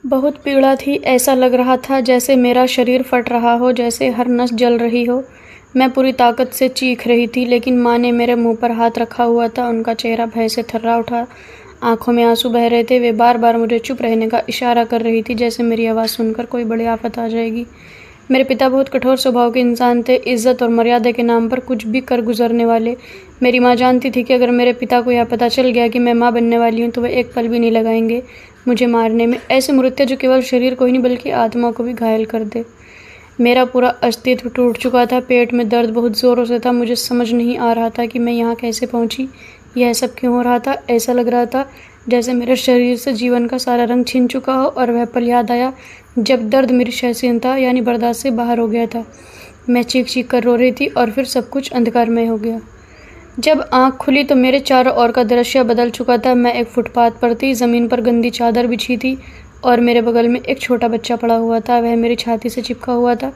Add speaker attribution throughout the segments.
Speaker 1: बहुत पीड़ा थी, ऐसा लग रहा था जैसे मेरा शरीर फट रहा हो, जैसे हर नस जल रही हो। मैं पूरी ताकत से चीख रही थी, लेकिन माँ ने मेरे मुंह पर हाथ रखा हुआ था। उनका चेहरा भय से थर्रा उठा, आंखों में आंसू बह रहे थे। वे बार बार मुझे चुप रहने का इशारा कर रही थी, जैसे मेरी आवाज़ सुनकर कोई बड़ी आफत आ जाएगी। मेरे पिता बहुत कठोर स्वभाव के इंसान थे, इज्जत और मर्यादा के नाम पर कुछ भी कर गुजरने वाले। मेरी माँ जानती थी कि अगर मेरे पिता को यह पता चल गया कि मैं माँ बनने वाली हूँ तो वे एक पल भी नहीं लगाएंगे मुझे मारने में। ऐसे मृत्यु जो केवल शरीर को ही नहीं बल्कि आत्मा को भी घायल कर दे। मेरा पूरा अस्तित्व टूट चुका था, पेट में दर्द बहुत ज़ोरों से था। मुझे समझ नहीं आ रहा था कि मैं यहाँ कैसे पहुँची, यह सब क्यों हो रहा था। ऐसा लग रहा था जैसे मेरे शरीर से जीवन का सारा रंग छिन चुका हो। और वह पल याद आया जब दर्द मेरी सहनशीलता यानी बर्दाश्त से बाहर हो गया था। मैं चीख चीख कर रो रही थी और फिर सब कुछ अंधकारमय हो गया। जब आँख खुली तो मेरे चारों ओर का दृश्य बदल चुका था। मैं एक फुटपाथ पर थी, ज़मीन पर गंदी चादर बिछी थी और मेरे बगल में एक छोटा बच्चा पड़ा हुआ था। वह मेरी छाती से चिपका हुआ था,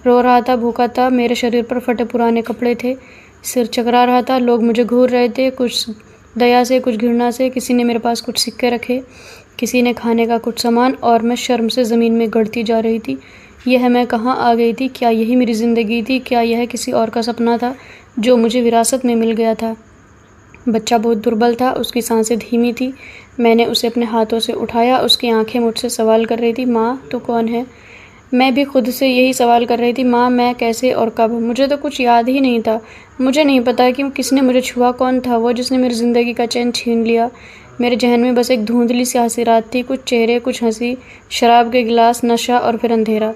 Speaker 1: रो रहा था, भूखा था। मेरे शरीर पर फटे पुराने कपड़े थे, सिर चकरा रहा था। लोग मुझे घूर रहे थे, कुछ दया से, कुछ घृणा से। किसी ने मेरे पास कुछ सिक्के रखे, किसी ने खाने का कुछ सामान, और मैं शर्म से ज़मीन में गड़ती जा रही थी। यह मैं कहाँ आ गई थी? क्या यही मेरी ज़िंदगी थी? क्या यह किसी और का सपना था जो मुझे विरासत में मिल गया था? बच्चा बहुत दुर्बल था, उसकी सांसें धीमी थी। मैंने उसे अपने हाथों से उठाया। उसकी आंखें मुझसे सवाल कर रही थी, माँ तू कौन है? मैं भी खुद से यही सवाल कर रही थी, माँ मैं कैसे और कब? मुझे तो कुछ याद ही नहीं था। मुझे नहीं पता कि किसने मुझे छुआ, कौन था वो जिसने मेरी ज़िंदगी का चैन छीन लिया। मेरे जहन में बस एक धुंधली सी हंसी रात थी, कुछ चेहरे, कुछ हंसी, शराब के गिलास, नशा और फिर अंधेरा।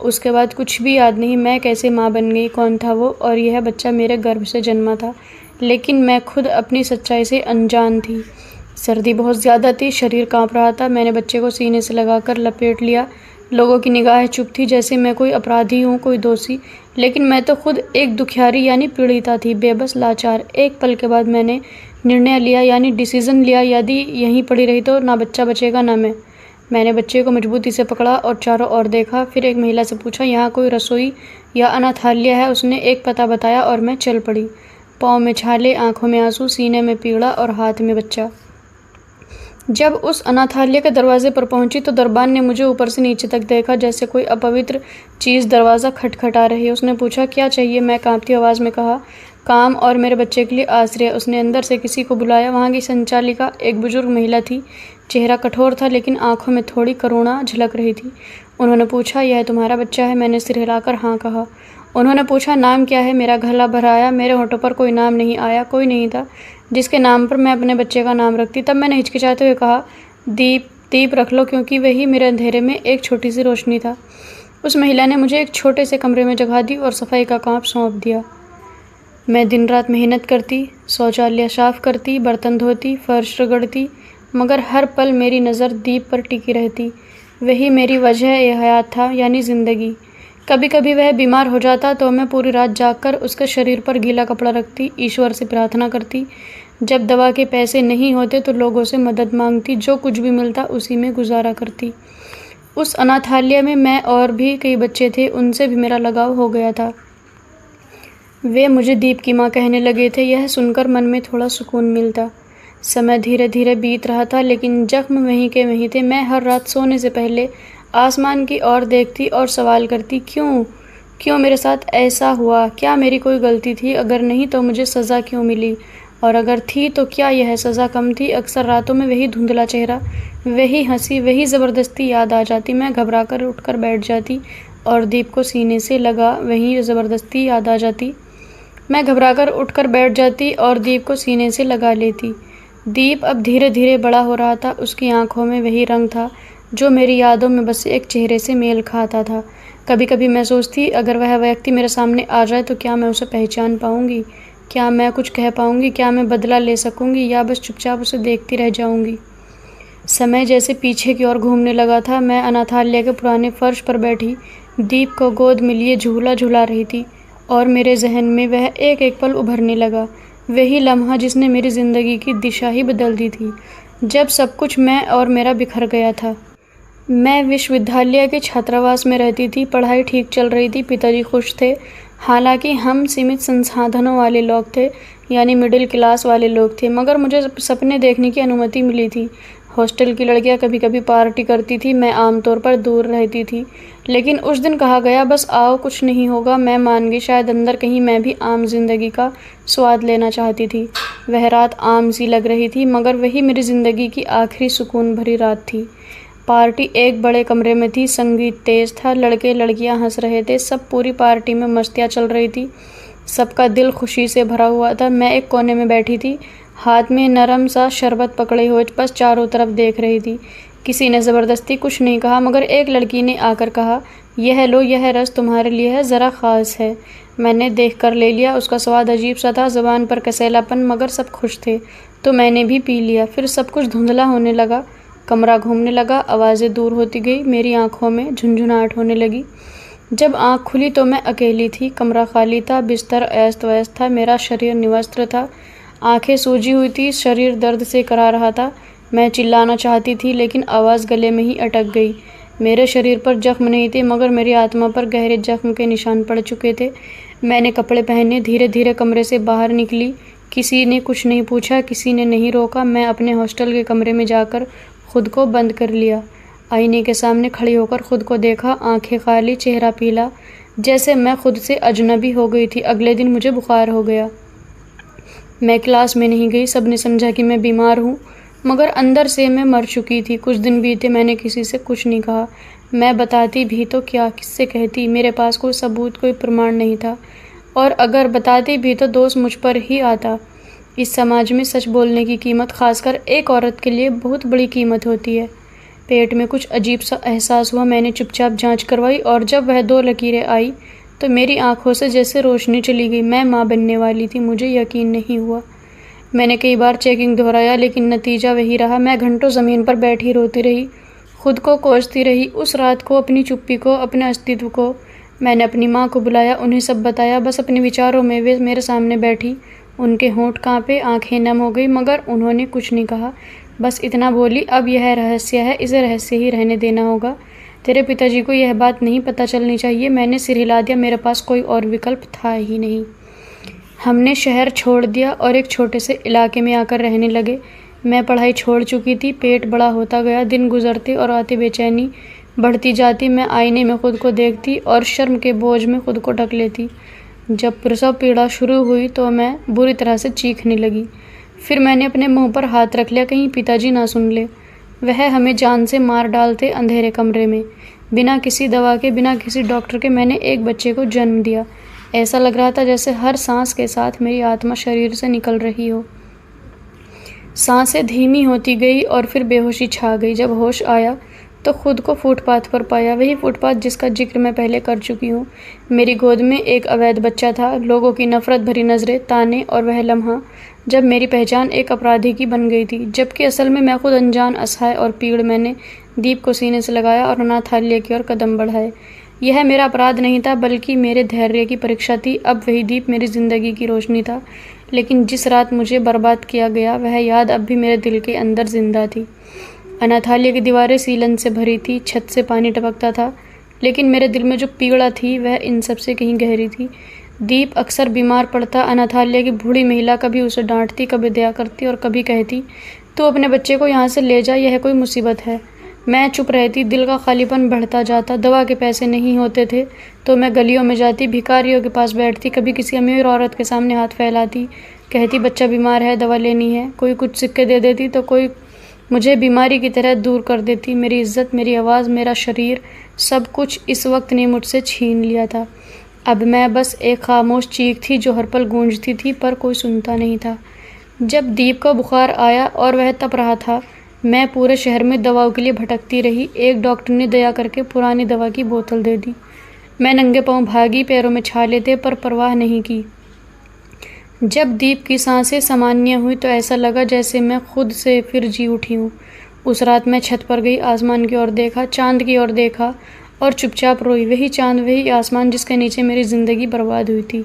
Speaker 1: उसके बाद कुछ भी याद नहीं। मैं कैसे माँ बन गई, कौन था वो? और यह बच्चा मेरे गर्भ से जन्मा था, लेकिन मैं खुद अपनी सच्चाई से अनजान थी। सर्दी बहुत ज़्यादा थी, शरीर कांप रहा था। मैंने बच्चे को सीने से लगाकर लपेट लिया। लोगों की निगाहें चुप थी, जैसे मैं कोई अपराधी हूँ, कोई दोषी। लेकिन मैं तो खुद एक दुखियारी यानी पीड़िता थी, बेबस, लाचार। एक पल के बाद मैंने निर्णय लिया, यानी डिसीज़न लिया। यदि यहीं पड़ी रही तो ना बच्चा बचेगा ना मैं। मैंने बच्चे को मजबूती से पकड़ा और चारों ओर देखा। फिर एक महिला से पूछा, यहाँ कोई रसोई या अनाथालय है? उसने एक पता बताया और मैं चल पड़ी। पाँव में छाले, आंखों में आंसू, सीने में पीड़ा और हाथ में बच्चा। जब उस अनाथालय के दरवाजे पर पहुंची तो दरबान ने मुझे ऊपर से नीचे तक देखा, जैसे कोई अपवित्र चीज़ दरवाज़ा खटखटा रही है। उसने पूछा, क्या चाहिए? मैं कांपती आवाज़ में कहा, काम और मेरे बच्चे के लिए आश्रय। उसने अंदर से किसी को बुलाया। वहाँ की संचालिका एक बुजुर्ग महिला थी। चेहरा कठोर था, लेकिन आंखों में थोड़ी करुणा झलक रही थी। उन्होंने पूछा, यह तुम्हारा बच्चा है? मैंने सिर हिलाकर हाँ कहा। उन्होंने पूछा, नाम क्या है? मेरा गला भराया। मेरे होठों पर कोई नाम नहीं आया। कोई नहीं था जिसके नाम पर मैं अपने बच्चे का नाम रखती। तब मैंने हिचकिचाते हुए कहा, दीप। दीप रख लो, क्योंकि वही मेरे अंधेरे में एक छोटी सी रोशनी था। उस महिला ने मुझे एक छोटे से कमरे में जगह दी और सफाई का काम सौंप दिया। मैं दिन रात मेहनत करती, शौचालय साफ करती, बर्तन धोती, फर्श रगड़ती, मगर हर पल मेरी नज़र दीप पर टिकी रहती। वही मेरी वजह हयात था, यानी ज़िंदगी। कभी कभी वह बीमार हो जाता तो मैं पूरी रात जागकर उसके शरीर पर गीला कपड़ा रखती, ईश्वर से प्रार्थना करती। जब दवा के पैसे नहीं होते तो लोगों से मदद मांगती, जो कुछ भी मिलता उसी में गुजारा करती। उस अनाथालय में मैं और भी कई बच्चे थे, उनसे भी मेरा लगाव हो गया था। वे मुझे दीप की माँ कहने लगे थे। यह सुनकर मन में थोड़ा सुकून मिलता। समय धीरे धीरे बीत रहा था, लेकिन जख्म वहीं के वहीं थे। मैं हर रात सोने से पहले आसमान की ओर देखती और सवाल करती, क्यों मेरे साथ ऐसा हुआ? क्या मेरी कोई गलती थी? अगर नहीं तो मुझे सज़ा क्यों मिली? और अगर थी तो क्या यह सज़ा कम थी? अक्सर रातों में वही धुंधला चेहरा, वही हंसी, वही ज़बरदस्ती याद आ जाती। मैं घबराकर उठकर बैठ जाती और दीप को सीने से लगा वही ज़बरदस्ती याद आ जाती। मैं घबराकर उठकर बैठ जाती और दीप को सीने से लगा लेती। दीप अब धीरे धीरे बड़ा हो रहा था। उसकी आंखों में वही रंग था जो मेरी यादों में बस एक चेहरे से मेल खाता था। कभी कभी मैं सोचती, अगर वह व्यक्ति मेरे सामने आ जाए तो क्या मैं उसे पहचान पाऊंगी? क्या मैं कुछ कह पाऊंगी? क्या मैं बदला ले सकूंगी, या बस चुपचाप उसे देखती रह जाऊंगी? समय जैसे पीछे की ओर घूमने लगा था। मैं अनाथालय के पुराने फर्श पर बैठी दीप को गोद में लिए झूला झुला रही थी और मेरे जहन में वह एक एक पल उभरने लगा। वही लम्हा जिसने मेरी ज़िंदगी की दिशा ही बदल दी थी, जब सब कुछ मैं और मेरा बिखर गया था। मैं विश्वविद्यालय के छात्रावास में रहती थी। पढ़ाई ठीक चल रही थी, पिताजी खुश थे। हालांकि हम सीमित संसाधनों वाले लोग थे, यानी मिडिल क्लास वाले लोग थे, मगर मुझे सपने देखने की अनुमति मिली थी। हॉस्टल की लड़कियां कभी कभी पार्टी करती थी, मैं आमतौर पर दूर रहती थी। लेकिन उस दिन कहा गया, बस आओ, कुछ नहीं होगा। मैं मान गई। शायद अंदर कहीं मैं भी आम जिंदगी का स्वाद लेना चाहती थी। वह रात आम सी लग रही थी, मगर वही मेरी जिंदगी की आखिरी सुकून भरी रात थी। पार्टी एक बड़े कमरे में थी। संगीत तेज था, लड़के लड़कियां हंस रहे थे, सब पूरी पार्टी में मस्तियाँ चल रही थी। सबका दिल खुशी से भरा हुआ था। मैं एक कोने में बैठी थी, हाथ में नरम सा शरबत पकड़े हुए, बस चारों तरफ देख रही थी। किसी ने ज़बरदस्ती कुछ नहीं कहा, मगर एक लड़की ने आकर कहा, यह लो, यह रस तुम्हारे लिए है, ज़रा ख़ास है। मैंने देख कर ले लिया। उसका स्वाद अजीब सा था, ज़ुबान पर कसैलापन, मगर सब खुश थे तो मैंने भी पी लिया। फिर सब कुछ धुंधला होने लगा, कमरा घूमने लगा, आवाज़ें दूर होती गई, मेरी आँखों में झुनझुनाहट होने लगी। जब आँख खुली तो मैं अकेली थी। कमरा खाली था, बिस्तर अस्त व्यस्त था, मेरा शरीर निवस्त्र था, आंखें सूजी हुई थी, शरीर दर्द से करा रहा था। मैं चिल्लाना चाहती थी, लेकिन आवाज़ गले में ही अटक गई। मेरे शरीर पर जख्म नहीं थे, मगर मेरी आत्मा पर गहरे जख्म के निशान पड़ चुके थे। मैंने कपड़े पहने, धीरे धीरे कमरे से बाहर निकली। किसी ने कुछ नहीं पूछा, किसी ने नहीं रोका। मैं अपने हॉस्टल के कमरे में जाकर खुद को बंद कर लिया। आईने के सामने खड़ी होकर खुद को देखा, आंखें खाली, चेहरा पीला, जैसे मैं खुद से अजनबी हो गई थी। अगले दिन मुझे बुखार हो गया। मैं क्लास में नहीं गई। सबने समझा कि मैं बीमार हूँ, मगर अंदर से मैं मर चुकी थी। कुछ दिन बीते, मैंने किसी से कुछ नहीं कहा। मैं बताती भी तो क्या, किससे कहती? मेरे पास कोई सबूत, कोई प्रमाण नहीं था, और अगर बताती भी तो दोष मुझ पर ही आता। इस समाज में सच बोलने की कीमत, खासकर एक औरत के लिए, बहुत बड़ी कीमत होती है। पेट में कुछ अजीब सा एहसास हुआ। मैंने चुपचाप जांच करवाई, और जब वह 2 लकीरें आई तो मेरी आंखों से जैसे रोशनी चली गई। मैं माँ बनने वाली थी। मुझे यकीन नहीं हुआ। मैंने कई बार चेकिंग दोहराया, लेकिन नतीजा वही रहा। मैं घंटों ज़मीन पर बैठी रोती रही, खुद को कोसती रही, उस रात को, अपनी चुप्पी को, अपने अस्तित्व को। मैंने अपनी माँ को बुलाया, उन्हें सब बताया। बस अपने विचारों में वे मेरे सामने बैठी, उनके होंठ कांपे, आंखें नम हो गई, मगर उन्होंने कुछ नहीं कहा। बस इतना बोली, अब यह रहस्य है, इसे रहस्य ही रहने देना होगा। तेरे पिताजी को यह बात नहीं पता चलनी चाहिए। मैंने सिर हिला दिया। मेरे पास कोई और विकल्प था ही नहीं। हमने शहर छोड़ दिया और एक छोटे से इलाके में आकर रहने लगे। मैं पढ़ाई छोड़ चुकी थी। पेट बड़ा होता गया, दिन गुजरते और आते बेचैनी बढ़ती जाती। मैं आईने में खुद को देखती और शर्म के बोझ में खुद को ढक लेती। जब प्रसव पीड़ा शुरू हुई तो मैं बुरी तरह से चीखने लगी। फिर मैंने अपने मुंह पर हाथ रख लिया, कहीं पिताजी ना सुन ले। वह हमें जान से मार डालते। अंधेरे कमरे में, बिना किसी दवा के, बिना किसी डॉक्टर के, मैंने एक बच्चे को जन्म दिया। ऐसा लग रहा था जैसे हर सांस के साथ मेरी आत्मा शरीर से निकल रही हो। सांसें धीमी होती गई और फिर बेहोशी छा गई। जब होश आया तो खुद को फुटपाथ पर पाया, वही फुटपाथ जिसका जिक्र मैं पहले कर चुकी हूँ। मेरी गोद में एक अवैध बच्चा था, लोगों की नफरत भरी नज़रें, ताने, और वह लम्हा जब मेरी पहचान एक अपराधी की बन गई थी, जबकि असल में मैं खुद अनजान, असहाय और पीड़। मैंने दीप को सीने से लगाया और अनाथालय की ओर कदम बढ़ाए। यह मेरा अपराध नहीं था, बल्कि मेरे धैर्य की परीक्षा थी। अब वही दीप मेरी ज़िंदगी की रोशनी था, लेकिन जिस रात मुझे बर्बाद किया गया, वह याद अब भी मेरे दिल के अंदर जिंदा थी। अनाथालय की दीवारें सीलन से भरी थी, छत से पानी टपकता था, लेकिन मेरे दिल में जो पीड़ा थी वह इन सब से कहीं गहरी थी। दीप अक्सर बीमार पड़ता। अनाथालय की बूढ़ी महिला कभी उसे डांटती, कभी दया करती, और कभी कहती, तो अपने बच्चे को यहाँ से ले जा, यह कोई मुसीबत है। मैं चुप रहती। दिल का खालीपन बढ़ता जाता। दवा के पैसे नहीं होते थे तो मैं गलियों में जाती, भिखारियों के पास बैठती, कभी किसी अमीर औरत के सामने हाथ फैलाती, कहती बच्चा बीमार है, दवा लेनी है। कोई कुछ सिक्के दे देती तो कोई मुझे बीमारी की तरह दूर कर देती। मेरी इज्जत, मेरी आवाज़, मेरा शरीर, सब कुछ इस वक्त ने मुझसे छीन लिया था। अब मैं बस एक खामोश चीख थी जो हर पल गूंजती थी, पर कोई सुनता नहीं था। जब दीप का बुखार आया और वह तप रहा था, मैं पूरे शहर में दवाओं के लिए भटकती रही। एक डॉक्टर ने दया करके पुरानी दवा की बोतल दे दी। मैं नंगे पांव भागी, पैरों में छाले थे, पर परवाह नहीं की। जब दीप की सांसें सामान्य हुई तो ऐसा लगा जैसे मैं खुद से फिर जी उठी हूँ। उस रात मैं छत पर गई, आसमान की ओर देखा, चांद की ओर देखा और चुपचाप रोई। वही चांद, वही आसमान जिसके नीचे मेरी ज़िंदगी बर्बाद हुई थी,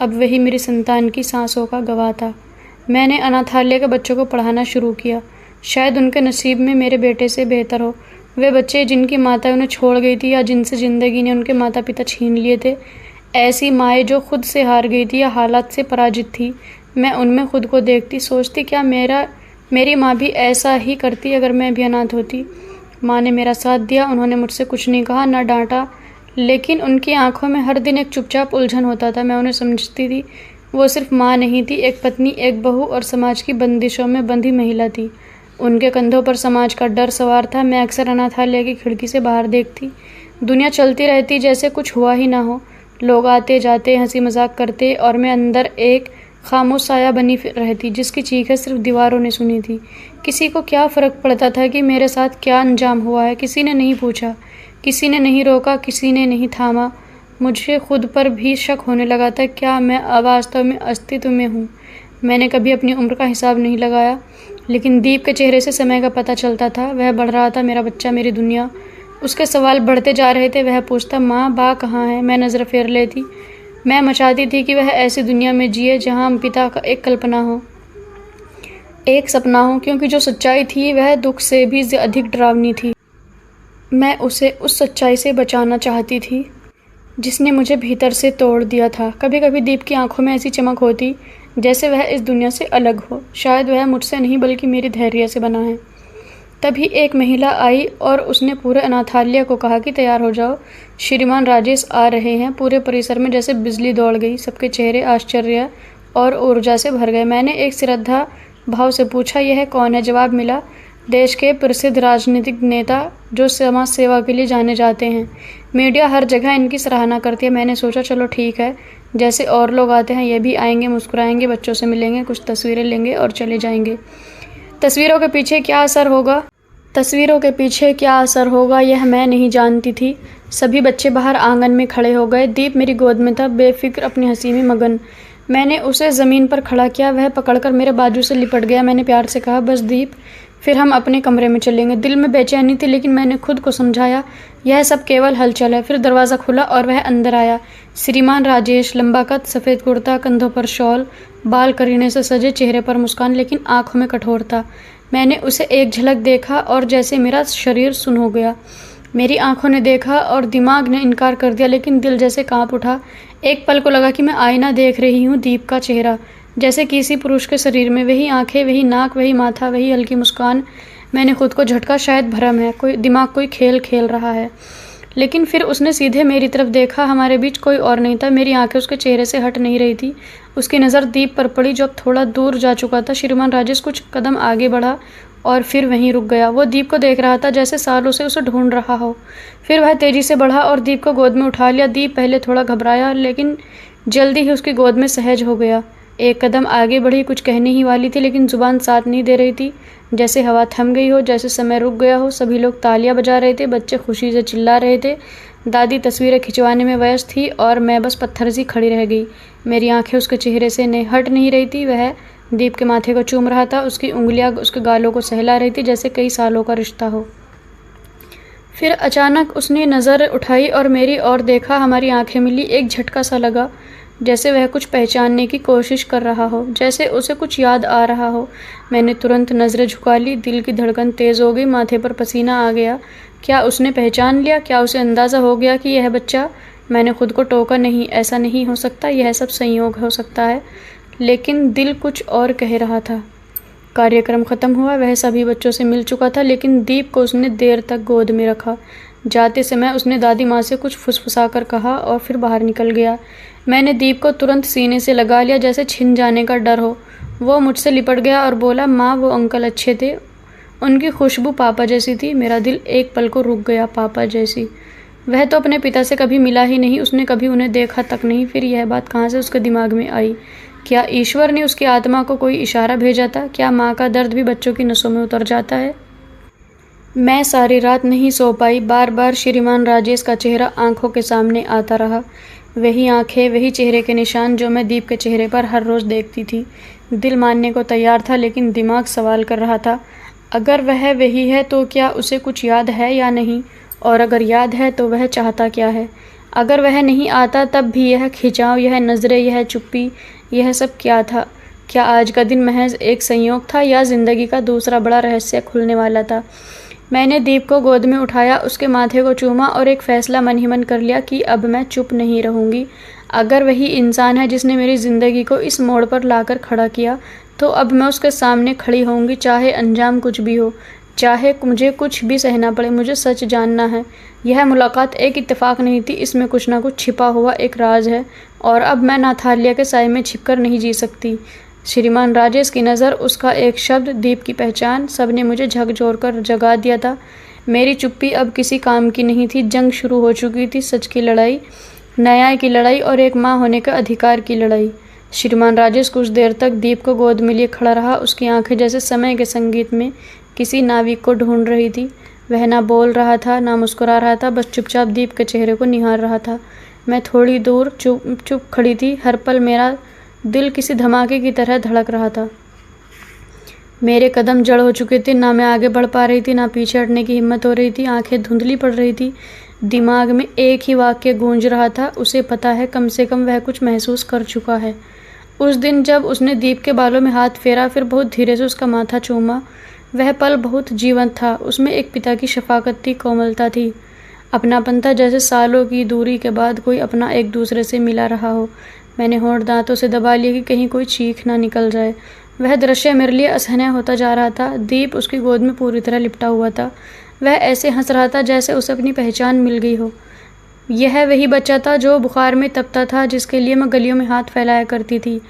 Speaker 1: अब वही मेरी संतान की सांसों का गवाह था। मैंने अनाथालय के बच्चों को पढ़ाना शुरू किया। शायद उनके नसीब में मेरे बेटे से बेहतर हो। वे बच्चे जिनकी माता उन्हें छोड़ गई थी, या जिनसे ज़िंदगी ने उनके माता पिता छीन लिए थे। ऐसी माएँ जो खुद से हार गई थी या हालात से पराजित थी। मैं उनमें खुद को देखती, सोचती क्या मेरा मेरी माँ भी ऐसा ही करती अगर मैं भी अनाथ होती। माँ ने मेरा साथ दिया, उन्होंने मुझसे कुछ नहीं कहा, ना डांटा, लेकिन उनकी आंखों में हर दिन एक चुपचाप उलझन होता था। मैं उन्हें समझती थी। वो सिर्फ माँ नहीं थी, एक पत्नी, एक बहू और समाज की बंदिशों में बंधी महिला थी। उनके कंधों पर समाज का डर सवार था। मैं अक्सर अनाथालय की खिड़की से बाहर देखती। दुनिया चलती रहती जैसे कुछ हुआ ही ना हो। लोग आते जाते, हंसी मजाक करते, और मैं अंदर एक खामोश साया बनी रहती जिसकी चीखें सिर्फ दीवारों ने सुनी थी। किसी को क्या फ़र्क पड़ता था कि मेरे साथ क्या अंजाम हुआ है? किसी ने नहीं पूछा, किसी ने नहीं रोका, किसी ने नहीं थामा। मुझे खुद पर भी शक होने लगा था, क्या मैं वास्तव में अस्तित्व में हूँ? मैंने कभी अपनी उम्र का हिसाब नहीं लगाया, लेकिन दीप के चेहरे से समय का पता चलता था। वह बढ़ रहा था, मेरा बच्चा, मेरी दुनिया। उसके सवाल बढ़ते जा रहे थे। वह पूछता, माँ बा कहाँ है? मैं नज़र फेर लेती। मैं मचाती थी कि वह ऐसी दुनिया में जिए जहाँ पिता का एक कल्पना हो, एक सपना हो, क्योंकि जो सच्चाई थी वह दुख से भी अधिक डरावनी थी। मैं उसे उस सच्चाई से बचाना चाहती थी जिसने मुझे भीतर से तोड़ दिया था। कभी कभी दीप की आंखों में ऐसी चमक होती जैसे वह इस दुनिया से अलग हो। शायद वह मुझसे नहीं बल्कि मेरी धैर्य से बना है। तभी एक महिला आई और उसने पूरे अनाथालय को कहा कि तैयार हो जाओ, श्रीमान राजेश आ रहे हैं। पूरे परिसर में जैसे बिजली दौड़ गई। सबके चेहरे आश्चर्य और ऊर्जा से भर गए। मैंने एक श्रद्धा भाव से पूछा, यह कौन है? जवाब मिला, देश के प्रसिद्ध राजनीतिक नेता जो समाज सेवा के लिए जाने जाते हैं। मीडिया हर जगह इनकी सराहना करती है। मैंने सोचा, चलो ठीक है, जैसे और लोग आते हैं ये भी आएंगे, मुस्कुराएंगे, बच्चों से मिलेंगे, कुछ तस्वीरें लेंगे और चले जाएंगे। तस्वीरों के पीछे क्या असर होगा यह मैं नहीं जानती थी। सभी बच्चे बाहर आंगन में खड़े हो गए। दीप मेरी गोद में था, बेफिक्र, अपनी हंसी में मगन। मैंने उसे ज़मीन पर खड़ा किया। वह पकड़कर मेरे बाजू से लिपट गया। मैंने प्यार से कहा, बस दीप, फिर हम अपने कमरे में चलेंगे। दिल में बेचैनी थी, लेकिन मैंने खुद को समझाया यह सब केवल हलचल है। फिर दरवाज़ा खुला और वह अंदर आया। श्रीमान राजेश, लंबा कद, सफ़ेद कुर्ता, कंधों पर शॉल, बाल करीने से सजे, चेहरे पर मुस्कान, लेकिन आंखों में कठोरता। मैंने उसे एक झलक देखा और जैसे मेरा शरीर सुन्न हो गया। मेरी आंखों ने देखा और दिमाग ने इनकार कर दिया, लेकिन दिल जैसे कांप उठा। एक पल को लगा कि मैं आईना देख रही हूँ, दीप का चेहरा, जैसे किसी पुरुष के शरीर में। वही आंखें, वही नाक, वही माथा, वही हल्की मुस्कान। मैंने खुद को झटका, शायद भ्रम है, कोई खेल खेल रहा है। लेकिन फिर उसने सीधे मेरी तरफ देखा। हमारे बीच कोई और नहीं था। मेरी आंखें उसके चेहरे से हट नहीं रही थी। उसकी नज़र दीप पर पड़ी, जो अब थोड़ा दूर जा चुका था। श्रीमान राजेश कुछ कदम आगे बढ़ा और फिर वहीं रुक गया। वो दीप को देख रहा था जैसे सालों से उसे ढूंढ रहा हो। फिर वह तेजी से बढ़ा और दीप को गोद में उठा लिया। दीप पहले थोड़ा घबराया, लेकिन जल्दी ही उसकी गोद में सहज हो गया। एक कदम आगे बढ़ी, कुछ कहने ही वाली थी, लेकिन जुबान साथ नहीं दे रही थी। जैसे हवा थम गई हो, जैसे समय रुक गया हो। सभी लोग तालियां बजा रहे थे, बच्चे खुशी से चिल्ला रहे थे, दादी तस्वीरें खिंचवाने में व्यस्त थी, और मैं बस पत्थर सी खड़ी रह गई। मेरी आंखें उसके चेहरे से हट नहीं रही थी। वह दीप के माथे को चूम रहा था। उसकी उंगलियां उसके गालों को सहला रही थी, जैसे कई सालों का रिश्ता हो। फिर अचानक उसने नज़र उठाई और मेरी ओर देखा। हमारी आंखें मिली। एक झटका सा लगा, जैसे वह कुछ पहचानने की कोशिश कर रहा हो, जैसे उसे कुछ याद आ रहा हो। मैंने तुरंत नज़रें झुका ली। दिल की धड़कन तेज़ हो गई, माथे पर पसीना आ गया। क्या उसने पहचान लिया? क्या उसे अंदाज़ा हो गया कि यह बच्चा? मैंने खुद को टोका, नहीं, ऐसा नहीं हो सकता, यह सब संयोग हो सकता है। लेकिन दिल कुछ और कह रहा था। कार्यक्रम ख़त्म हुआ। वह सभी बच्चों से मिल चुका था, लेकिन दीप को उसने देर तक गोद में रखा। जाते समय उसने दादी माँ से कुछ फुसफुसा कर कहा और फिर बाहर निकल गया। मैंने दीप को तुरंत सीने से लगा लिया, जैसे छिन जाने का डर हो। वो मुझसे लिपट गया और बोला, माँ, वो अंकल अच्छे थे, उनकी खुशबू पापा जैसी थी। मेरा दिल एक पल को रुक गया। पापा जैसी? वह तो अपने पिता से कभी मिला ही नहीं, उसने कभी उन्हें देखा तक नहीं। फिर यह बात कहाँ से उसके दिमाग में आई? क्या ईश्वर ने उसकी आत्मा को कोई इशारा भेजा था? क्या माँ का दर्द भी बच्चों की नसों में उतर जाता है? मैं सारी रात नहीं सो पाई। बार बार श्रीमान राजेश का चेहरा आंखों के सामने आता रहा। वही आंखें, वही चेहरे के निशान जो मैं दीप के चेहरे पर हर रोज़ देखती थी। दिल मानने को तैयार था, लेकिन दिमाग सवाल कर रहा था, अगर वह वही है तो क्या उसे कुछ याद है या नहीं? और अगर याद है तो वह चाहता क्या है? अगर वह नहीं आता तब भी यह खिंचाव, यह नज़रें, यह चुप्पी, यह सब क्या था? क्या आज का दिन महज एक संयोग था या ज़िंदगी का दूसरा बड़ा रहस्य खुलने वाला था? मैंने दीप को गोद में उठाया, उसके माथे को चूमा और एक फ़ैसला मन ही मन कर लिया कि अब मैं चुप नहीं रहूँगी। अगर वही इंसान है जिसने मेरी ज़िंदगी को इस मोड़ पर लाकर खड़ा किया, तो अब मैं उसके सामने खड़ी होंगी, चाहे अंजाम कुछ भी हो, चाहे मुझे कुछ भी सहना पड़े। मुझे सच जानना है। यह मुलाकात एक इत्तेफाक नहीं थी, इसमें कुछ ना कुछ छिपा हुआ एक राज है, और अब मैं नाथालिया के साए में छिपकर नहीं जी सकती। श्रीमान राजेश की नज़र, उसका एक शब्द, दीप की पहचान, सब ने मुझे झकझोर कर जगा दिया था। मेरी चुप्पी अब किसी काम की नहीं थी। जंग शुरू हो चुकी थी, सच की लड़ाई, न्याय की लड़ाई और एक माँ होने का अधिकार की लड़ाई। श्रीमान राजेश कुछ देर तक दीप को गोद में लिए खड़ा रहा। उसकी आंखें जैसे समय के संगीत में किसी नाविक को ढूंढ रही थी। वह ना बोल रहा था, ना मुस्कुरा रहा था, बस चुपचाप दीप के चेहरे को निहार रहा था। मैं थोड़ी दूर चुप खड़ी थी। हर पल मेरा दिल किसी धमाके की तरह धड़क रहा था। मेरे कदम जड़ हो चुके थे। ना मैं आगे बढ़ पा रही थी, ना पीछे हटने की हिम्मत हो रही थी। आंखें धुंधली पड़ रही थी। दिमाग में एक ही वाक्य गूंज रहा था, उसे पता है, कम से कम वह कुछ महसूस कर चुका है। उस दिन जब उसने दीप के बालों में हाथ फेरा, फिर बहुत धीरे से उसका माथा चूमा, वह पल बहुत जीवंत था। उसमें एक पिता की शफाकत थी, कोमलता थी, अपनापन था, जैसे सालों की दूरी के बाद कोई अपना एक दूसरे से मिला रहा हो। मैंने होंठ दांतों से दबा लिया कि कहीं कोई चीख ना निकल जाए। वह दृश्य मेरे लिए असहनीय होता जा रहा था। दीप उसकी गोद में पूरी तरह लिपटा हुआ था। वह ऐसे हंस रहा था जैसे उसे अपनी पहचान मिल गई हो। यह वही बच्चा था जो बुखार में तपता था, जिसके लिए मैं गलियों में हाथ फैलाया करती थी।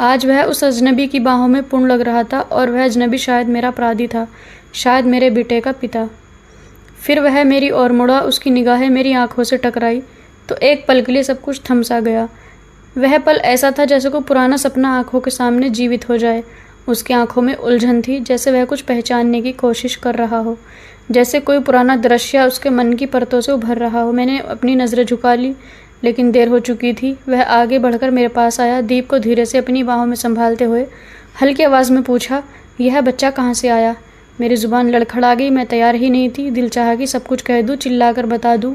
Speaker 1: आज वह उस अजनबी की बाहों में पूर्ण लग रहा था, और वह अजनबी शायद मेरा अपराधी था, शायद मेरे बेटे का पिता। फिर वह मेरी ओर मुड़ा। उसकी निगाहें मेरी आंखों से टकराई तो एक पल के लिए सब कुछ थम सा गया। वह पल ऐसा था जैसे कोई पुराना सपना आंखों के सामने जीवित हो जाए। उसकी आंखों में उलझन थी, जैसे वह कुछ पहचानने की कोशिश कर रहा हो, जैसे कोई पुराना दृश्य उसके मन की परतों से उभर रहा हो। मैंने अपनी नज़रें झुका ली, लेकिन देर हो चुकी थी। वह आगे बढ़कर मेरे पास आया। दीप को धीरे से अपनी बाहों में संभालते हुए हल्की आवाज़ में पूछा, यह बच्चा कहाँ से आया? मेरी ज़ुबान लड़खड़ा गई। मैं तैयार ही नहीं थी। दिल चाहा कि सब कुछ कह दूँ, चिल्लाकर बता दूँ,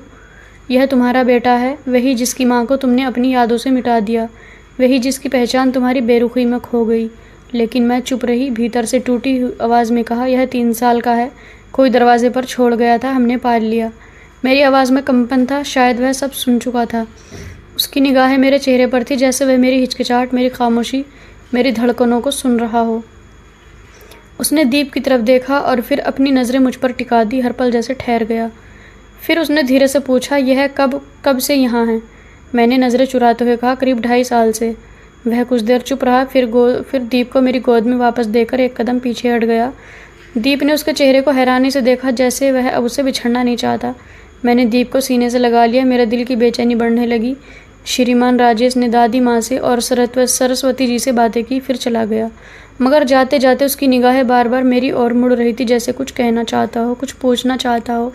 Speaker 1: यह तुम्हारा बेटा है, वही जिसकी माँ को तुमने अपनी यादों से मिटा दिया, वही जिसकी पहचान तुम्हारी बेरुखी में खो गई। लेकिन मैं चुप रही। भीतर से टूटी हुई आवाज़ में कहा, यह 3 साल का है, कोई दरवाजे पर छोड़ गया था, हमने पाल लिया। मेरी आवाज़ में कंपन था, शायद वह सब सुन चुका था। उसकी निगाहें मेरे चेहरे पर थी, जैसे वह मेरी हिचकिचाहट, मेरी खामोशी, मेरी धड़कनों को सुन रहा हो। उसने दीप की तरफ देखा और फिर अपनी नज़रें मुझ पर टिका दी। हर पल जैसे ठहर गया। फिर उसने धीरे से पूछा, यह कब से यहाँ है? मैंने नज़रें चुराते हुए कहा, करीब 2.5 साल से। वह कुछ देर चुप रहा, फिर दीप को मेरी गोद में वापस देकर एक कदम पीछे हट गया। दीप ने उसके चेहरे को हैरानी से देखा, जैसे वह अब उसे बिछड़ना नहीं चाहता। मैंने दीप को सीने से लगा लिया। मेरे दिल की बेचैनी बढ़ने लगी। श्रीमान राजेश ने दादी माँ से और सरस्वती जी से बातें की, फिर चला गया। मगर जाते जाते उसकी निगाहें बार बार मेरी ओर मुड़ रही थी, जैसे कुछ कहना चाहता हो, कुछ पूछना चाहता हो।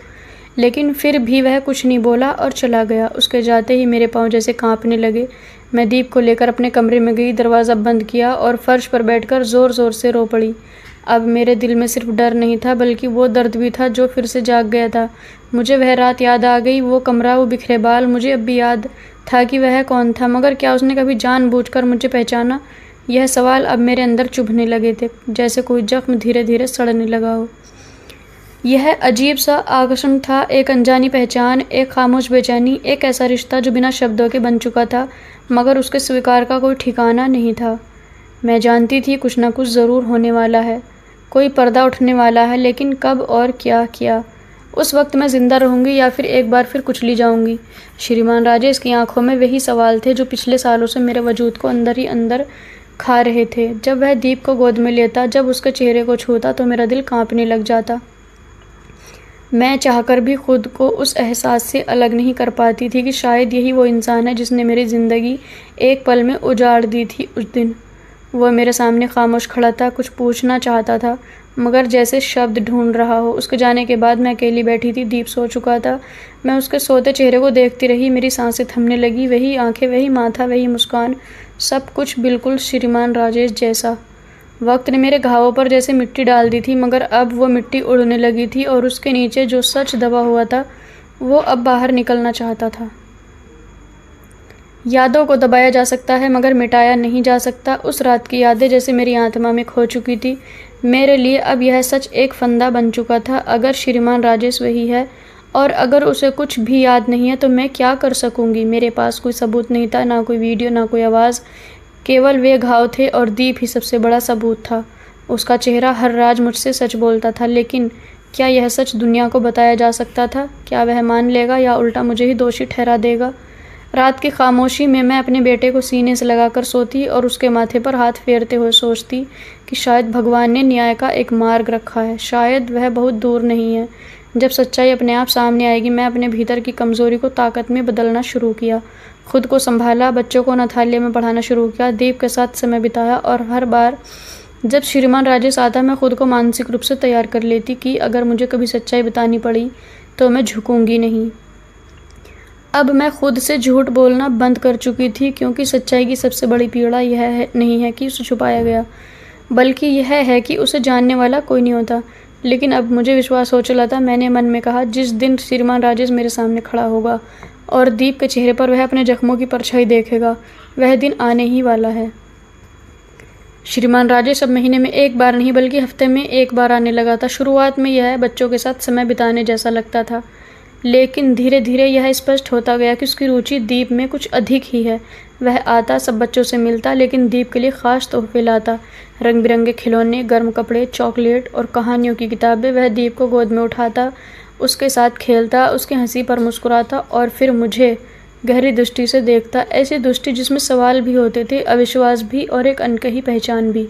Speaker 1: लेकिन फिर भी वह कुछ नहीं बोला और चला गया। उसके जाते ही मेरे पाँव जैसे कांपने लगे। मैं दीप को लेकर अपने कमरे में गई, दरवाज़ा बंद किया और फर्श पर बैठकर ज़ोर ज़ोर से रो पड़ी। अब मेरे दिल में सिर्फ डर नहीं था, बल्कि वो दर्द भी था जो फिर से जाग गया था। मुझे वह रात याद आ गई, वो कमरा, वो बिखरे बाल। मुझे अब भी याद था कि वह कौन था, मगर क्या उसने कभी जानबूझकर मुझे पहचाना? यह सवाल अब मेरे अंदर चुभने लगे थे, जैसे कोई जख्म धीरे धीरे सड़ने लगा हो। यह अजीब सा आकर्षण था, एक अनजानी पहचान, एक खामोश बेचैनी, एक ऐसा रिश्ता जो बिना शब्दों के बन चुका था, मगर उसके स्वीकार का कोई ठिकाना नहीं था। मैं जानती थी कुछ न कुछ ज़रूर होने वाला है, कोई पर्दा उठने वाला है, लेकिन कब और क्या? उस वक्त मैं ज़िंदा रहूँगी या फिर एक बार फिर कुचली जाऊँगी? श्रीमान राजेश की आंखों में वही सवाल थे जो पिछले सालों से मेरे वजूद को अंदर ही अंदर खा रहे थे। जब वह दीप को गोद में लेता, जब उसके चेहरे को छूता, तो मेरा दिल कांपने लग जाता। मैं चाहकर भी खुद को उस एहसास से अलग नहीं कर पाती थी कि शायद यही वो इंसान है जिसने मेरी ज़िंदगी एक पल में उजाड़ दी थी। उस दिन वो मेरे सामने खामोश खड़ा था, कुछ पूछना चाहता था, मगर जैसे शब्द ढूंढ रहा हो। उसके जाने के बाद मैं अकेली बैठी थी। दीप सो चुका था। मैं उसके सोते चेहरे को देखती रही। मेरी सांसें थमने लगी। वही आंखें, वही माथा, वही मुस्कान, सब कुछ बिल्कुल श्रीमान राजेश जैसा। वक्त ने मेरे घावों पर जैसे मिट्टी डाल दी थी, मगर अब वो मिट्टी उड़ने लगी थी और उसके नीचे जो सच दबा हुआ था वो अब बाहर निकलना चाहता था। यादों को दबाया जा सकता है, मगर मिटाया नहीं जा सकता। उस रात की यादें जैसे मेरी आत्मा में खो चुकी थी। मेरे लिए अब यह सच एक फंदा बन चुका था। अगर श्रीमान राजेश वही है और अगर उसे कुछ भी याद नहीं है, तो मैं क्या कर सकूंगी? मेरे पास कोई सबूत नहीं था, ना कोई वीडियो, ना कोई आवाज़। केवल वे घाव थे और दीप ही सबसे बड़ा सबूत था। उसका चेहरा हर राज मुझसे सच बोलता था, लेकिन क्या यह सच दुनिया को बताया जा सकता था? क्या वह मान लेगा या उल्टा मुझे ही दोषी ठहरा देगा? रात की खामोशी में मैं अपने बेटे को सीने से लगाकर सोती और उसके माथे पर हाथ फेरते हुए सोचती कि शायद भगवान ने न्याय का एक मार्ग रखा है, शायद वह बहुत दूर नहीं है जब सच्चाई अपने आप सामने आएगी। मैं अपने भीतर की कमज़ोरी को ताकत में बदलना शुरू किया, खुद को संभाला, बच्चों को अनाथालय में पढ़ाना शुरू किया, दीप के साथ समय बिताया और हर बार जब श्रीमान राजेश आता मैं खुद को मानसिक रूप से तैयार कर लेती कि अगर मुझे कभी सच्चाई बतानी पड़ी तो मैं झुकूंगी नहीं। अब मैं खुद से झूठ बोलना बंद कर चुकी थी, क्योंकि सच्चाई की सबसे बड़ी पीड़ा नहीं है कि उसे छुपाया गया, बल्कि यह है कि उसे जानने वाला कोई नहीं होता। लेकिन अब मुझे विश्वास हो चला था। मैंने मन में कहा, जिस दिन श्रीमान राजेश मेरे सामने खड़ा होगा और दीप के चेहरे पर वह अपने जख्मों की परछाई देखेगा, वह दिन आने ही वाला है। श्रीमान राजेश अब महीने में एक बार नहीं बल्कि हफ्ते में एक बार आने लगा था। शुरुआत में यह बच्चों के साथ समय बिताने जैसा लगता था, लेकिन धीरे धीरे यह स्पष्ट होता गया कि उसकी रुचि दीप में कुछ अधिक ही है। वह आता, सब बच्चों से मिलता, लेकिन दीप के लिए ख़ास तोहफे लाता, रंग बिरंगे खिलौने, गर्म कपड़े, चॉकलेट और कहानियों की किताबें। वह दीप को गोद में उठाता, उसके साथ खेलता, उसकी हंसी पर मुस्कुराता और फिर मुझे गहरी दृष्टि से देखता, ऐसी दृष्टि जिसमें सवाल भी होते थे, अविश्वास भी और एक अनकही पहचान भी।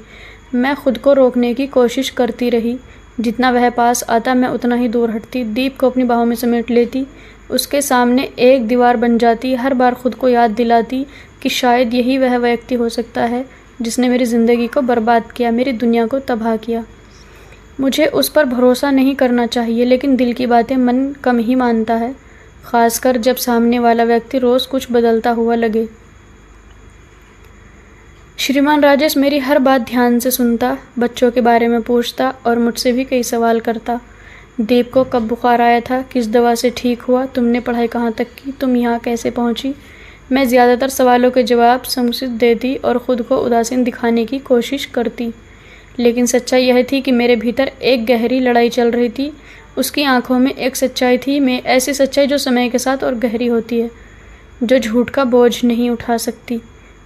Speaker 1: मैं खुद को रोकने की कोशिश करती रही। जितना वह पास आता मैं उतना ही दूर हटती, दीप को अपनी बाहों में समेट लेती, उसके सामने एक दीवार बन जाती, हर बार खुद को याद दिलाती कि शायद यही वह व्यक्ति हो सकता है जिसने मेरी ज़िंदगी को बर्बाद किया, मेरी दुनिया को तबाह किया। मुझे उस पर भरोसा नहीं करना चाहिए, लेकिन दिल की बातें मन कम ही मानता है, ख़ासकर जब सामने वाला व्यक्ति रोज़ कुछ बदलता हुआ लगे। श्रीमान राजेश मेरी हर बात ध्यान से सुनता, बच्चों के बारे में पूछता और मुझसे भी कई सवाल करता। दीप को कब बुखार आया था, किस दवा से ठीक हुआ, तुमने पढ़ाई कहाँ तक की, तुम यहाँ कैसे पहुँची? मैं ज़्यादातर सवालों के जवाब संक्षिप्त देती और ख़ुद को उदासीन दिखाने की कोशिश करती, लेकिन सच्चाई यह थी कि मेरे भीतर एक गहरी लड़ाई चल रही थी। उसकी आंखों में एक सच्चाई थी, मैं ऐसी सच्चाई जो समय के साथ और गहरी होती है, जो झूठ का बोझ नहीं उठा सकती।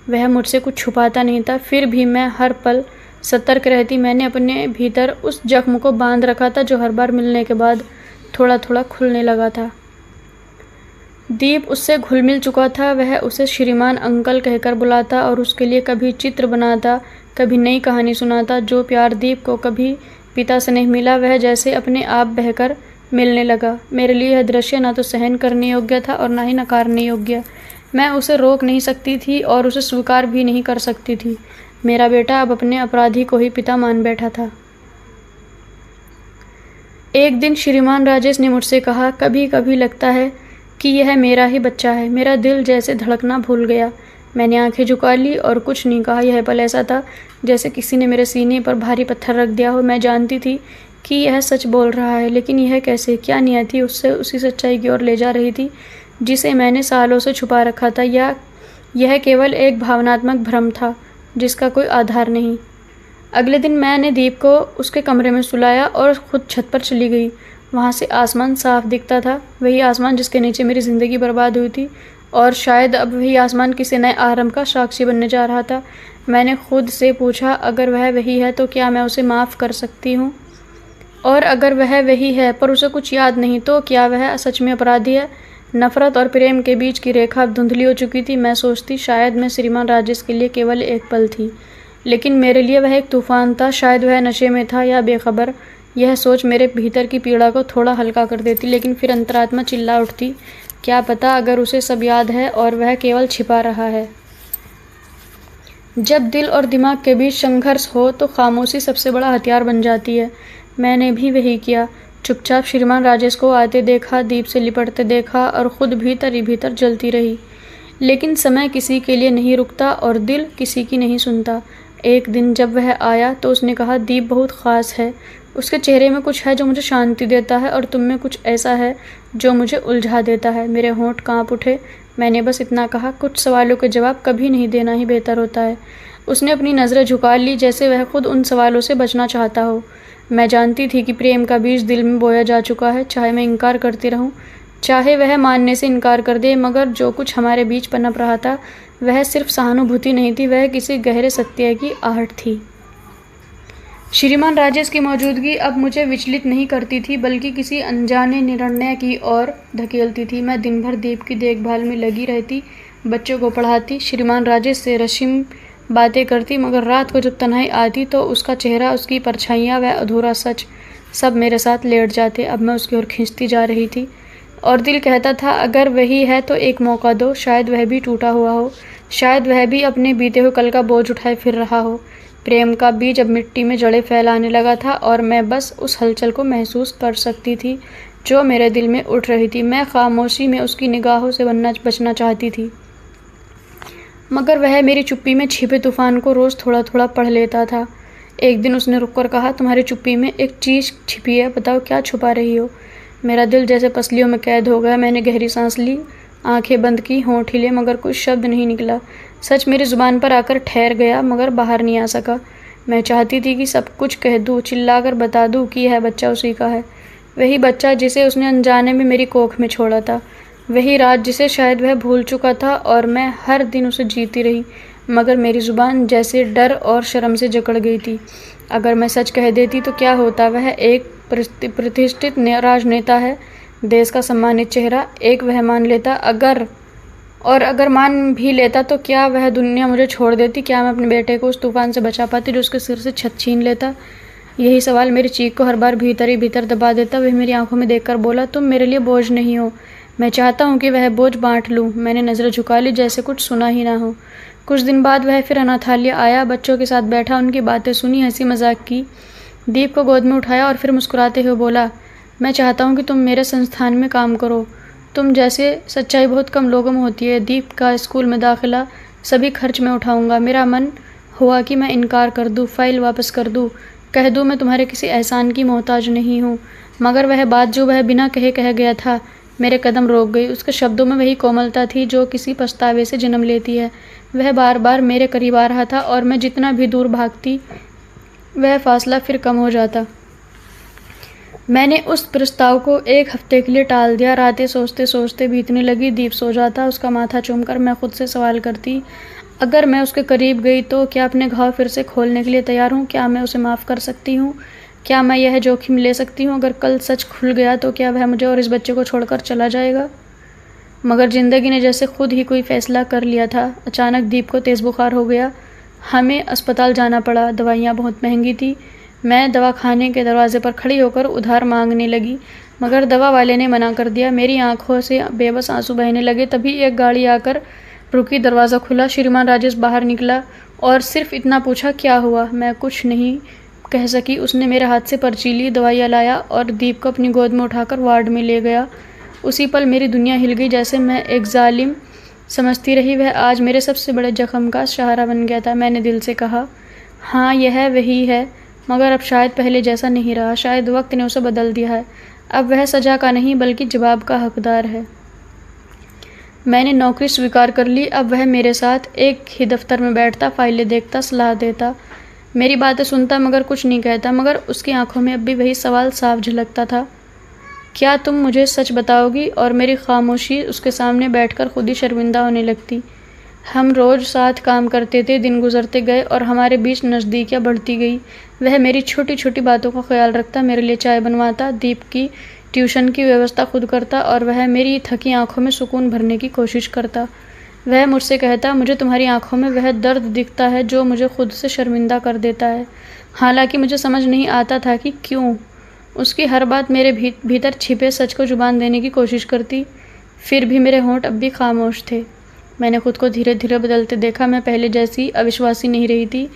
Speaker 1: वह मुझसे कुछ छुपाता नहीं था, फिर भी मैं हर पल सतर्क रहती। मैंने अपने भीतर उस जख्म को बांध रखा था जो हर बार मिलने के बाद थोड़ा थोड़ा खुलने लगा था। दीप उससे घुल मिल चुका था। वह उसे श्रीमान अंकल कहकर बुलाता और उसके लिए कभी चित्र बनाता, कभी नई कहानी सुनाता। जो प्यार दीप को कभी पिता से नहीं मिला, वह जैसे अपने आप बहकर मिलने लगा। मेरे लिए यह दृश्य ना तो सहन करने योग्य था और ना ही नकारने योग्य। मैं उसे रोक नहीं सकती थी और उसे स्वीकार भी नहीं कर सकती थी। मेरा बेटा अब अपने अपराधी को ही पिता मान बैठा था। एक दिन श्रीमान राजेश ने मुझसे कहा, कभी कभी लगता है कि यह मेरा ही बच्चा है। मेरा दिल जैसे धड़कना भूल गया। मैंने आंखें झुका ली और कुछ नहीं कहा। यह पल ऐसा था जैसे किसी ने मेरे सीने पर भारी पत्थर रख दिया हो। मैं जानती थी कि यह सच बोल रहा है, लेकिन यह कैसे? क्या नियति उससे उसी सच्चाई की ओर ले जा रही थी जिसे मैंने सालों से छुपा रखा था, या यह केवल एक भावनात्मक भ्रम था जिसका कोई आधार नहीं? अगले दिन मैंने दीप को उसके कमरे में सुलाया और खुद छत पर चली गई। वहाँ से आसमान साफ दिखता था, वही आसमान जिसके नीचे मेरी ज़िंदगी बर्बाद हुई थी, और शायद अब वही आसमान किसी नए आरंभ का साक्षी बनने जा रहा था। मैंने खुद से पूछा, अगर वह वही है तो क्या मैं उसे माफ़ कर सकती हूँ? और अगर वह वही है पर उसे कुछ याद नहीं, तो क्या वह सच में अपराधी है? नफ़रत और प्रेम के बीच की रेखा अब धुंधली हो चुकी थी। मैं सोचती शायद मैं श्रीमान राजेश के लिए केवल एक पल थी, लेकिन मेरे लिए वह एक तूफ़ान था। शायद वह नशे में था या बेखबर। यह सोच मेरे भीतर की पीड़ा को थोड़ा हल्का कर देती, लेकिन फिर अंतरात्मा चिल्ला उठती, क्या पता अगर उसे सब याद है और वह केवल छिपा रहा है। जब दिल और दिमाग के बीच संघर्ष हो तो खामोशी सबसे बड़ा हथियार बन जाती है। मैंने भी वही किया। चुपचाप श्रीमान राजेश को आते देखा, दीप से लिपटते देखा और खुद भीतर ही भीतर जलती रही। लेकिन समय किसी के लिए नहीं रुकता और दिल किसी की नहीं सुनता। एक दिन जब वह आया तो उसने कहा, दीप बहुत ख़ास है। उसके चेहरे में कुछ है जो मुझे शांति देता है और तुम में कुछ ऐसा है जो मुझे उलझा देता है। मेरे होंठ काँप उठे। मैंने बस इतना कहा, कुछ सवालों के जवाब कभी नहीं देना ही बेहतर होता है। उसने अपनी नज़रें झुका ली जैसे वह खुद उन सवालों से बचना चाहता हो। मैं जानती थी कि प्रेम का बीज दिल में बोया जा चुका है। चाहे मैं इनकार करती रहूं, चाहे वह मानने से इनकार कर दे, मगर जो कुछ हमारे बीच पनप रहा था वह सिर्फ सहानुभूति नहीं थी, वह किसी गहरे सत्य की आहट थी। श्रीमान राजेश की मौजूदगी अब मुझे विचलित नहीं करती थी, बल्कि किसी अनजाने निर्णय की ओर धकेलती थी। मैं दिन भर दीप की देखभाल में लगी रहती, बच्चों को पढ़ाती, श्रीमान राजेश से रश्मि बातें करती, मगर रात को जब तन्हाई आती तो उसका चेहरा, उसकी परछाइयाँ, वह अधूरा सच सब मेरे साथ लेट जाते। अब मैं उसकी ओर खींचती जा रही थी और दिल कहता था, अगर वही है तो एक मौका दो, शायद वह भी टूटा हुआ हो, शायद वह भी अपने बीते हुए कल का बोझ उठाए फिर रहा हो। प्रेम का बीज अब मिट्टी में जड़ें फैलाने लगा था और मैं बस उस हलचल को महसूस कर सकती थी जो मेरे दिल में उठ रही थी। मैं खामोशी में उसकी निगाहों से बचना चाहती थी, मगर वह मेरी चुप्पी में छिपे तूफान को रोज़ थोड़ा थोड़ा पढ़ लेता था। एक दिन उसने रुककर कहा, तुम्हारी चुप्पी में एक चीज़ छिपी है, बताओ क्या छुपा रही हो। मेरा दिल जैसे पसलियों में कैद हो गया। मैंने गहरी सांस ली, आंखें बंद की, होंठ हिले, मगर कुछ शब्द नहीं निकला। सच मेरी ज़ुबान पर आकर ठहर गया, मगर बाहर नहीं आ सका। मैं चाहती थी कि सब कुछ कह दूँ, चिल्लाकर बता दूँ कि यह बच्चा उसी का है, वही बच्चा जिसे उसने अनजाने में मेरी कोख में छोड़ा था, वही रात जिसे शायद वह भूल चुका था और मैं हर दिन उसे जीती रही, मगर मेरी ज़ुबान जैसे डर और शर्म से जकड़ गई थी। अगर मैं सच कह देती तो क्या होता? वह एक प्रतिष्ठित राजनेता है, देश का सम्मानित चेहरा, एक वह मान लेता, अगर मान भी लेता तो क्या वह दुनिया मुझे छोड़ देती? क्या मैं अपने बेटे को उस तूफान से बचा पाती जो उसके सिर से छत छीन लेता? यही सवाल मेरी चीख को हर बार भीतर ही भीतर दबा देता। वह मेरी आंखों में देखकर बोला, तुम मेरे लिए बोझ नहीं हो, मैं चाहता हूँ कि वह बोझ बांट लूँ। मैंने नज़रें झुका ली, जैसे कुछ सुना ही ना हो। कुछ दिन बाद वह फिर अनाथालय आया, बच्चों के साथ बैठा, उनकी बातें सुनी, हंसी मजाक की, दीप को गोद में उठाया और फिर मुस्कुराते हुए बोला, मैं चाहता हूँ कि तुम मेरे संस्थान में काम करो। तुम जैसे सच्चाई बहुत कम लोगों में होती है। दीप का स्कूल में दाखिला सभी खर्च मैं उठाऊंगा। मेरा मन हुआ कि मैं इनकार कर दूँ, फाइल वापस कर दूँ, कह दूँ मैं तुम्हारे किसी एहसान की मोहताज नहीं हूँ, मगर वह बात जो वह बिना कहे कह गया था मेरे कदम रोक गई। उसके शब्दों में वही कोमलता थी जो किसी पछतावे से जन्म लेती है। वह बार बार मेरे करीब आ रहा था और मैं जितना भी दूर भागती वह फासला फिर कम हो जाता। मैंने उस प्रस्ताव को एक हफ्ते के लिए टाल दिया। रातें सोचते सोचते बीतने लगी। दीप सो जाता, उसका माथा चूमकर मैं खुद से सवाल करती, अगर मैं उसके करीब गई तो क्या अपने घाव फिर से खोलने के लिए तैयार हूँ? क्या मैं उसे माफ़ कर सकती हूँ? क्या मैं यह जोखिम ले सकती हूँ? अगर कल सच खुल गया तो क्या वह मुझे और इस बच्चे को छोड़कर चला जाएगा? मगर ज़िंदगी ने जैसे खुद ही कोई फ़ैसला कर लिया था। अचानक दीप को तेज़ बुखार हो गया। हमें अस्पताल जाना पड़ा। दवाइयाँ बहुत महंगी थी। मैं दवाखाने के दरवाजे पर खड़ी होकर उधार मांगने लगी, मगर दवा वाले ने मना कर दिया। मेरी आंखों से बेबस आंसू बहने लगे। तभी एक गाड़ी आकर रुकी, दरवाज़ा खुला, श्रीमान राजेश बाहर निकला और सिर्फ इतना पूछा, क्या हुआ? मैं कुछ नहीं कह सकी। उसने मेरे हाथ से पर्ची ली, दवाइयाँ लाया और दीप को अपनी गोद में उठाकर वार्ड में ले गया। उसी पल मेरी दुनिया हिल गई। जैसे मैं एक जालिम समझती रही, वह आज मेरे सबसे बड़े जख्म का सहारा बन गया था। मैंने दिल से कहा, हाँ यह वही है, मगर अब शायद पहले जैसा नहीं रहा। शायद वक्त ने उसे बदल दिया है। अब वह सज़ा का नहीं बल्कि जवाब का हकदार है। मैंने नौकरी स्वीकार कर ली। अब वह मेरे साथ एक ही दफ्तर में बैठता, फाइलें देखता, सलाह देता, मेरी बातें सुनता, मगर कुछ नहीं कहता। मगर उसकी आंखों में अब भी वही सवाल साफ झलकता था, क्या तुम मुझे सच बताओगी? और मेरी खामोशी उसके सामने बैठकर खुद ही शर्मिंदा होने लगती। हम रोज़ साथ काम करते थे। दिन गुजरते गए और हमारे बीच नज़दीकियाँ बढ़ती गई। वह मेरी छोटी छोटी बातों का ख्याल रखता, मेरे लिए चाय बनवाता, दीप की ट्यूशन की व्यवस्था खुद करता और वह मेरी थकी आंखों में सुकून भरने की कोशिश करता। वह मुझसे कहता, मुझे तुम्हारी आंखों में वह दर्द दिखता है जो मुझे खुद से शर्मिंदा कर देता है। हालांकि मुझे समझ नहीं आता था कि क्यों। उसकी हर बात मेरे भीतर छिपे सच को जुबान देने की कोशिश करती, फिर भी मेरे होंठ अब भी खामोश थे। मैंने खुद को धीरे धीरे बदलते देखा। मैं पहले जैसी अविश्वासी नहीं रही थी।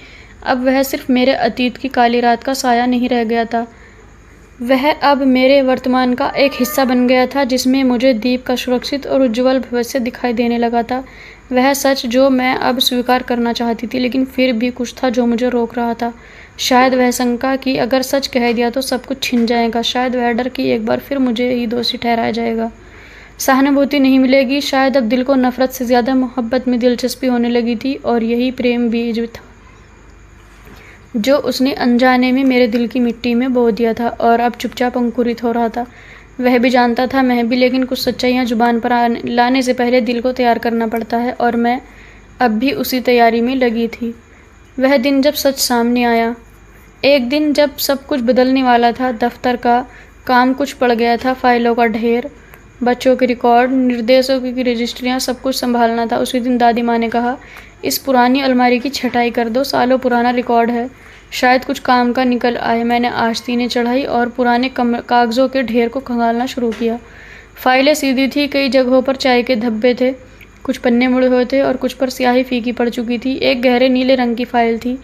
Speaker 1: अब वह सिर्फ मेरे अतीत की काली रात का साया नहीं रह गया था, वह अब मेरे वर्तमान का एक हिस्सा बन गया था, जिसमें मुझे दीप का सुरक्षित और उज्ज्वल भविष्य दिखाई देने लगा था। वह सच जो मैं अब स्वीकार करना चाहती थी, लेकिन फिर भी कुछ था जो मुझे रोक रहा था। शायद वह शंका कि अगर सच कह दिया तो सब कुछ छिन जाएगा। शायद वह डर कि एक बार फिर मुझे ही दोषी ठहराया जाएगा, सहानुभूति नहीं मिलेगी। शायद अब दिल को नफरत से ज़्यादा मोहब्बत में दिलचस्पी होने लगी थी, और यही प्रेम बीज था जो उसने अनजाने में मेरे दिल की मिट्टी में बो दिया था और अब चुपचाप अंकुरित हो रहा था। वह भी जानता था, मैं भी, लेकिन कुछ सच्चाइयाँ जुबान पर लाने से पहले दिल को तैयार करना पड़ता है, और मैं अब भी उसी तैयारी में लगी थी। वह दिन जब सच सामने आया, एक दिन जब सब कुछ बदलने वाला था। दफ्तर का काम कुछ पड़ गया था, फाइलों का ढेर, बच्चों के रिकॉर्ड, निर्देशों की रजिस्ट्रियाँ, सब कुछ संभालना था। उसी दिन दादी माँ ने कहा, इस पुरानी अलमारी की छटाई कर दो, सालों पुराना रिकॉर्ड है, शायद कुछ काम का निकल आए। मैंने आस्तीनें चढ़ाई और पुराने कागज़ों के ढेर को खंगालना शुरू किया। फाइलें सीधी थी, कई जगहों पर चाय के धब्बे थे, कुछ पन्ने मुड़े हुए थे और कुछ पर स्याही फीकी पड़ चुकी थी। एक गहरे नीले रंग की फाइल थी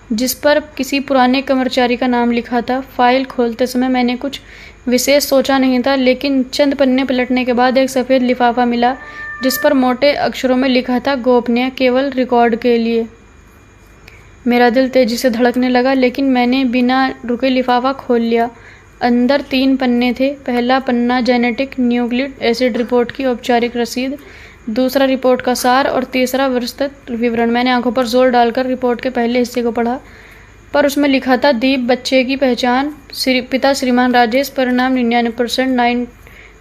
Speaker 1: जिस पर किसी पुराने कर्मचारी का नाम लिखा था। फाइल खोलते समय मैंने कुछ विशेष सोचा नहीं था, लेकिन चंद पन्ने पलटने के बाद एक सफ़ेद लिफाफा मिला जिस पर मोटे अक्षरों में लिखा था, गोपनीय, केवल रिकॉर्ड के लिए। मेरा दिल तेजी से धड़कने लगा, लेकिन मैंने बिना रुके लिफाफा खोल लिया। अंदर 3 पन्ने थे। पहला पन्ना जेनेटिक न्यूक्लिक एसिड रिपोर्ट की औपचारिक रसीद, दूसरा रिपोर्ट का सार और तीसरा विस्तृत विवरण। मैंने आंखों पर जोर डालकर रिपोर्ट के पहले हिस्से को पढ़ा, पर उसमें लिखा था, दीप बच्चे की पहचान, पिता श्रीमान राजेश, परिणाम 99% 9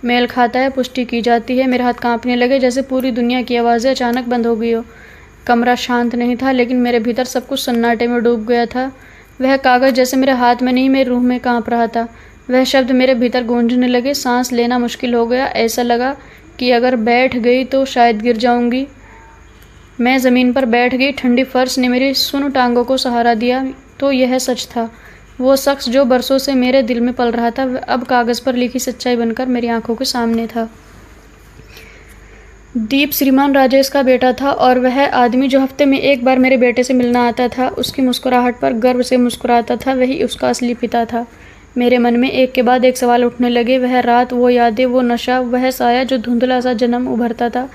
Speaker 1: मेल खाता है, पुष्टि की जाती है। मेरे हाथ कांपने लगे, जैसे पूरी दुनिया की आवाज़ें अचानक बंद हो गई हो। कमरा शांत नहीं था, लेकिन मेरे भीतर सब कुछ सन्नाटे में डूब गया था। वह कागज़ जैसे मेरे हाथ में नहीं, मेरी रूह में कांप रहा था। वह शब्द मेरे भीतर गूंजने लगे। सांस लेना मुश्किल हो गया। ऐसा लगा कि अगर बैठ गई तो शायद गिर जाऊंगी। मैं ज़मीन पर बैठ गई। ठंडी फर्श ने मेरी सुन्न टांगों को सहारा दिया। तो यह सच था। वो शख्स जो बरसों से मेरे दिल में पल रहा था, अब कागज़ पर लिखी सच्चाई बनकर मेरी आंखों के सामने था। दीप श्रीमान राजेश का बेटा था, और वह आदमी जो हफ्ते में एक बार मेरे बेटे से मिलना आता था, उसकी मुस्कुराहट पर गर्व से मुस्कुराता था, वही उसका असली पिता था। मेरे मन में एक के बाद एक सवाल उठने लगे। वह रात, वो यादें, वो नशा, वह साया जो धुंधला सा जन्म उभरता था,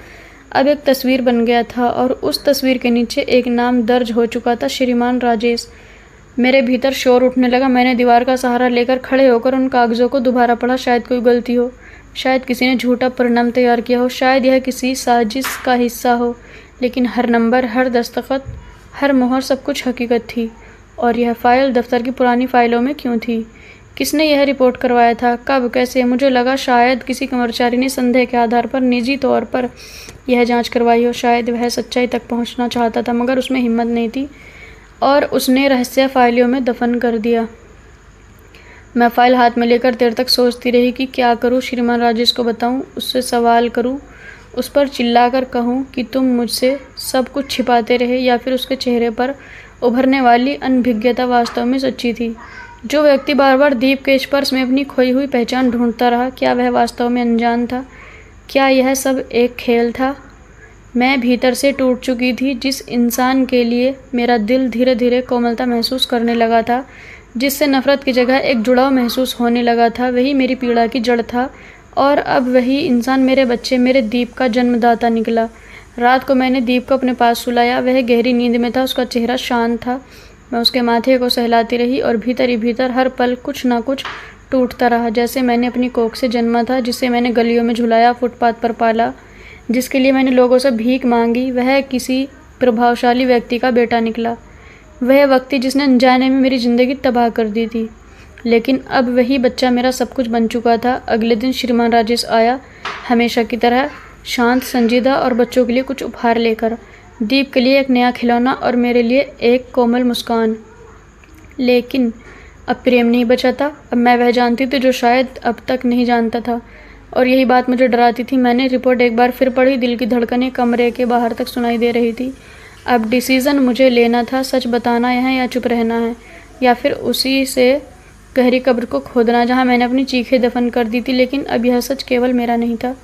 Speaker 1: अब एक तस्वीर बन गया था, और उस तस्वीर के नीचे एक नाम दर्ज हो चुका था, श्रीमान राजेश। मेरे भीतर शोर उठने लगा। मैंने दीवार का सहारा लेकर खड़े होकर उन कागज़ों को दोबारा पढ़ा। शायद कोई गलती हो, शायद किसी ने झूठा परिणाम तैयार किया हो, शायद यह किसी साजिश का हिस्सा हो, लेकिन हर नंबर, हर दस्तखत, हर मोहर, सब कुछ हकीकत थी। और यह फाइल दफ्तर की पुरानी फाइलों में क्यों थी? किसने यह रिपोर्ट करवाया था? कब? कैसे? मुझे लगा शायद किसी कर्मचारी ने संदेह के आधार पर निजी तौर पर यह जांच करवाई हो। शायद वह सच्चाई तक पहुंचना चाहता था, मगर उसमें हिम्मत नहीं थी, और उसने रहस्य फाइलों में दफन कर दिया। मैं फाइल हाथ में लेकर देर तक सोचती रही कि क्या करूं। श्रीमान राजेश को बताऊं, उससे सवाल करूं, उस पर चिल्लाकर कहूं कि तुम मुझसे सब कुछ छिपाते रहे, या फिर उसके चेहरे पर उभरने वाली अनभिज्ञता वास्तव में सच्ची थी। जो व्यक्ति बार बार दीप के स्पर्श में अपनी खोई हुई पहचान ढूंढता रहा, क्या वह वास्तव में अनजान था? क्या यह सब एक खेल था? मैं भीतर से टूट चुकी थी। जिस इंसान के लिए मेरा दिल धीरे धीरे कोमलता महसूस करने लगा था, जिससे नफ़रत की जगह एक जुड़ाव महसूस होने लगा था, वही मेरी पीड़ा की जड़ था। और अब वही इंसान मेरे बच्चे, मेरे दीप का जन्मदाता निकला। रात को मैंने दीप को अपने पास सुलाया। वह गहरी नींद में था, उसका चेहरा शांत था। मैं उसके माथे को सहलाती रही, और भीतर ही भीतर हर पल कुछ ना कुछ टूटता रहा। जैसे मैंने अपनी कोख से जन्मा था, जिसे मैंने गलियों में झुलाया, फुटपाथ पर पाला, जिसके लिए मैंने लोगों से भीख मांगी, वह किसी प्रभावशाली व्यक्ति का बेटा निकला। वह व्यक्ति जिसने अनजाने में मेरी ज़िंदगी तबाह कर दी थी। लेकिन अब वही बच्चा मेरा सब कुछ बन चुका था। अगले दिन श्रीमान राजेश आया, हमेशा की तरह, शांत, संजीदा, और बच्चों के लिए कुछ उपहार लेकर। दीप के लिए एक नया खिलौना, और मेरे लिए एक कोमल मुस्कान। लेकिन अब प्रेम नहीं बचा था। अब मैं वह जानती थी जो शायद अब तक नहीं जानता था, और यही बात मुझे डराती थी। मैंने रिपोर्ट एक बार फिर पढ़ी। दिल की धड़कनें कमरे के बाहर तक सुनाई दे रही थी। अब डिसीज़न मुझे लेना था, सच बताना है या चुप रहना है, या फिर उसी से गहरी कब्र को खोदना जहाँ मैंने अपनी चीखें दफन कर दी थी। लेकिन अब यह सच केवल मेरा नहीं था,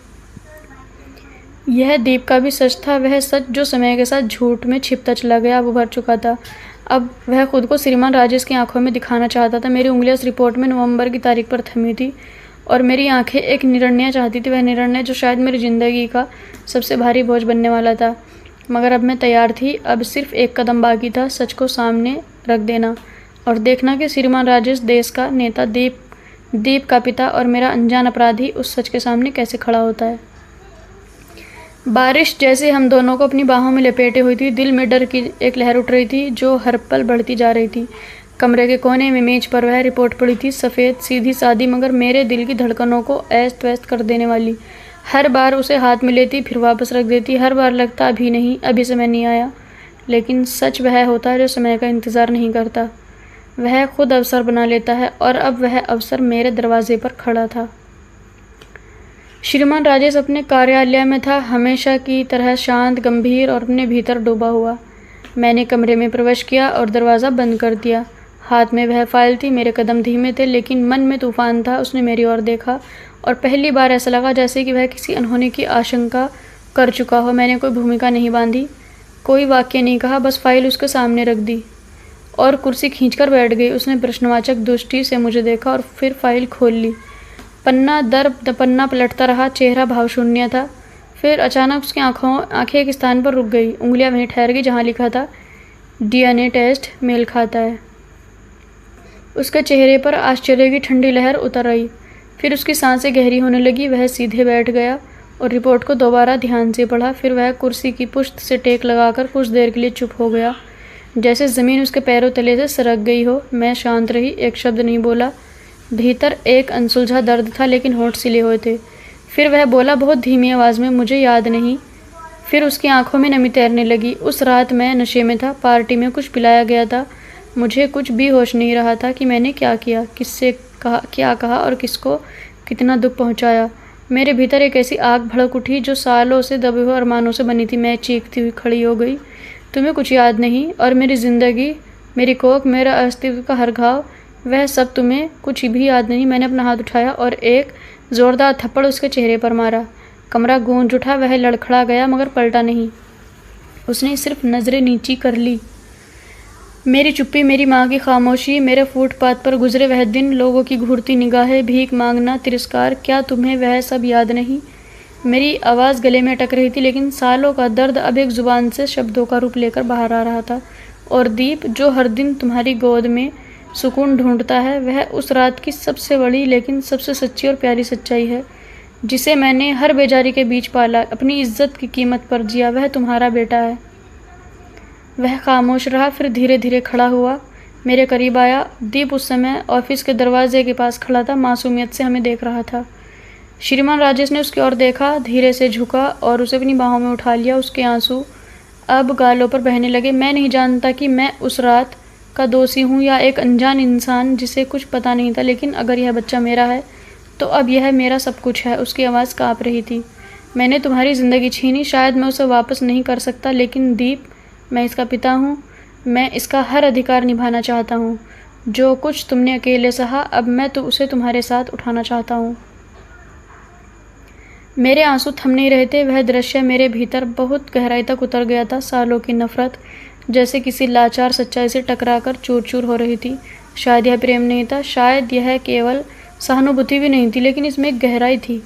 Speaker 1: यह दीप का भी सच था। वह सच जो समय के साथ झूठ में छिपता चला गया, अब उभर चुका था। अब वह खुद को श्रीमान राजेश की आंखों में दिखाना चाहता था। मेरी उंगलियां इस रिपोर्ट में नवंबर की तारीख पर थमी थी, और मेरी आंखें एक निर्णय चाहती थी, वह निर्णय जो शायद मेरी ज़िंदगी का सबसे भारी बोझ बनने वाला था। मगर अब मैं तैयार थी। अब सिर्फ एक कदम बाकी था, सच को सामने रख देना, और देखना कि श्रीमान राजेश, देश का नेता, दीप का पिता, और मेरा अनजान अपराधी उस सच के सामने कैसे खड़ा होता है। बारिश जैसे हम दोनों को अपनी बाहों में लपेटे हुई थी। दिल में डर की एक लहर उठ रही थी, जो हर पल बढ़ती जा रही थी। कमरे के कोने में मेज पर वह रिपोर्ट पड़ी थी, सफ़ेद, सीधी सादी, मगर मेरे दिल की धड़कनों को ऐस्त वैस्त कर देने वाली। हर बार उसे हाथ में लेती, फिर वापस रख देती। हर बार लगता अभी नहीं, अभी समय नहीं आया। लेकिन सच वह होता है जो समय का इंतज़ार नहीं करता। वह खुद अवसर बना लेता है, और अब वह अवसर मेरे दरवाजे पर खड़ा था। श्रीमान राजेश अपने कार्यालय में था, हमेशा की तरह शांत, गंभीर और अपने भीतर डूबा हुआ। मैंने कमरे में प्रवेश किया और दरवाज़ा बंद कर दिया। हाथ में वह फाइल थी। मेरे कदम धीमे थे, लेकिन मन में तूफान था। उसने मेरी ओर देखा और पहली बार ऐसा लगा जैसे कि वह किसी अनहोनी की आशंका कर चुका हो। मैंने कोई भूमिका नहीं बांधी, कोई वाक्य नहीं कहा, बस फाइल उसके सामने रख दी और कुर्सी खींचकर बैठ गई। उसने प्रश्नवाचक दृष्टि से मुझे देखा और फिर फाइल खोल ली। पन्ना दर पन्ना पलटता रहा, चेहरा भावशून्य था। फिर अचानक उसकी आंखें एक स्थान पर रुक गई। उंगलियां वहीं ठहर गई जहां लिखा था DNA टेस्ट मेल खाता है। उसके चेहरे पर आश्चर्य की ठंडी लहर उतर आई। फिर उसकी सांसें गहरी होने लगी। वह सीधे बैठ गया और रिपोर्ट को दोबारा ध्यान से पढ़ा। फिर वह कुर्सी की पुश्त से टेक लगाकर कुछ देर के लिए चुप हो गया, जैसे ज़मीन उसके पैरों तले से सरक गई हो। मैं शांत रही, एक शब्द नहीं बोला। भीतर एक अनसुलझा दर्द था, लेकिन होंठ सिले हुए थे। फिर वह बोला बहुत धीमी आवाज़ में, मुझे याद नहीं। फिर उसकी आंखों में नमी तैरने लगी। उस रात मैं नशे में था, पार्टी में कुछ पिलाया गया था। मुझे कुछ भी होश नहीं रहा था कि मैंने क्या किया, किससे कहा, क्या कहा और किसको कितना दुख पहुंचाया। मेरे भीतर एक ऐसी आग भड़क उठी जो सालों से दबे हुए अरमानों से बनी थी। मैं चीखती हुई खड़ी हो गई, तुम्हें कुछ याद नहीं? और मेरी ज़िंदगी, मेरी कोख, मेरा अस्तित्व का हर घाव, वह सब तुम्हें कुछ भी याद नहीं? मैंने अपना हाथ उठाया और एक ज़ोरदार थप्पड़ उसके चेहरे पर मारा। कमरा गूंज उठा। वह लड़खड़ा गया, मगर पलटा नहीं। उसने सिर्फ नज़रें नीची कर ली। मेरी चुप्पी, मेरी माँ की खामोशी, मेरे फुटपाथ पर गुजरे वह दिन, लोगों की घूरती निगाहें, भीख मांगना, तिरस्कार, क्या तुम्हें वह सब याद नहीं? मेरी आवाज़ गले में अटक रही थी, लेकिन सालों का दर्द अब एक ज़ुबान से शब्दों का रूप लेकर बाहर आ रहा था। और दीप, जो हर दिन तुम्हारी गोद में सुकून ढूंढता है, वह उस रात की सबसे बड़ी लेकिन सबसे सच्ची और प्यारी सच्चाई है, जिसे मैंने हर बेजारी के बीच पाला, अपनी इज्जत की कीमत पर जिया। वह तुम्हारा बेटा है। वह खामोश रहा, फिर धीरे धीरे खड़ा हुआ, मेरे करीब आया। दीप उस समय ऑफिस के दरवाजे के पास खड़ा था, मासूमियत से हमें देख रहा था। श्रीमान राजेश ने उसकी ओर देखा, धीरे से झुका और उसे अपनी बाहों में उठा लिया। उसके आंसू अब गालों पर बहने लगे। मैं नहीं जानता कि मैं उस रात का दोषी हूँ या एक अनजान इंसान जिसे कुछ पता नहीं था, लेकिन अगर यह बच्चा मेरा है तो अब यह मेरा सब कुछ है। उसकी आवाज़ काँप रही थी। मैंने तुम्हारी ज़िंदगी छीनी, शायद मैं उसे वापस नहीं कर सकता, लेकिन दीप, मैं इसका पिता हूँ। मैं इसका हर अधिकार निभाना चाहता हूँ। जो कुछ तुमने अकेले सहा, अब मैं तो उसे तुम्हारे साथ उठाना चाहता हूँ। मेरे आंसू थम नहीं रहे थे। वह दृश्य मेरे भीतर बहुत गहराई तक उतर गया था। सालों की नफरत जैसे किसी लाचार सच्चाई से टकराकर चूर चूर हो रही थी। शायद यह प्रेम नहीं था, शायद यह केवल सहानुभूति भी नहीं थी, लेकिन इसमें एक गहराई थी,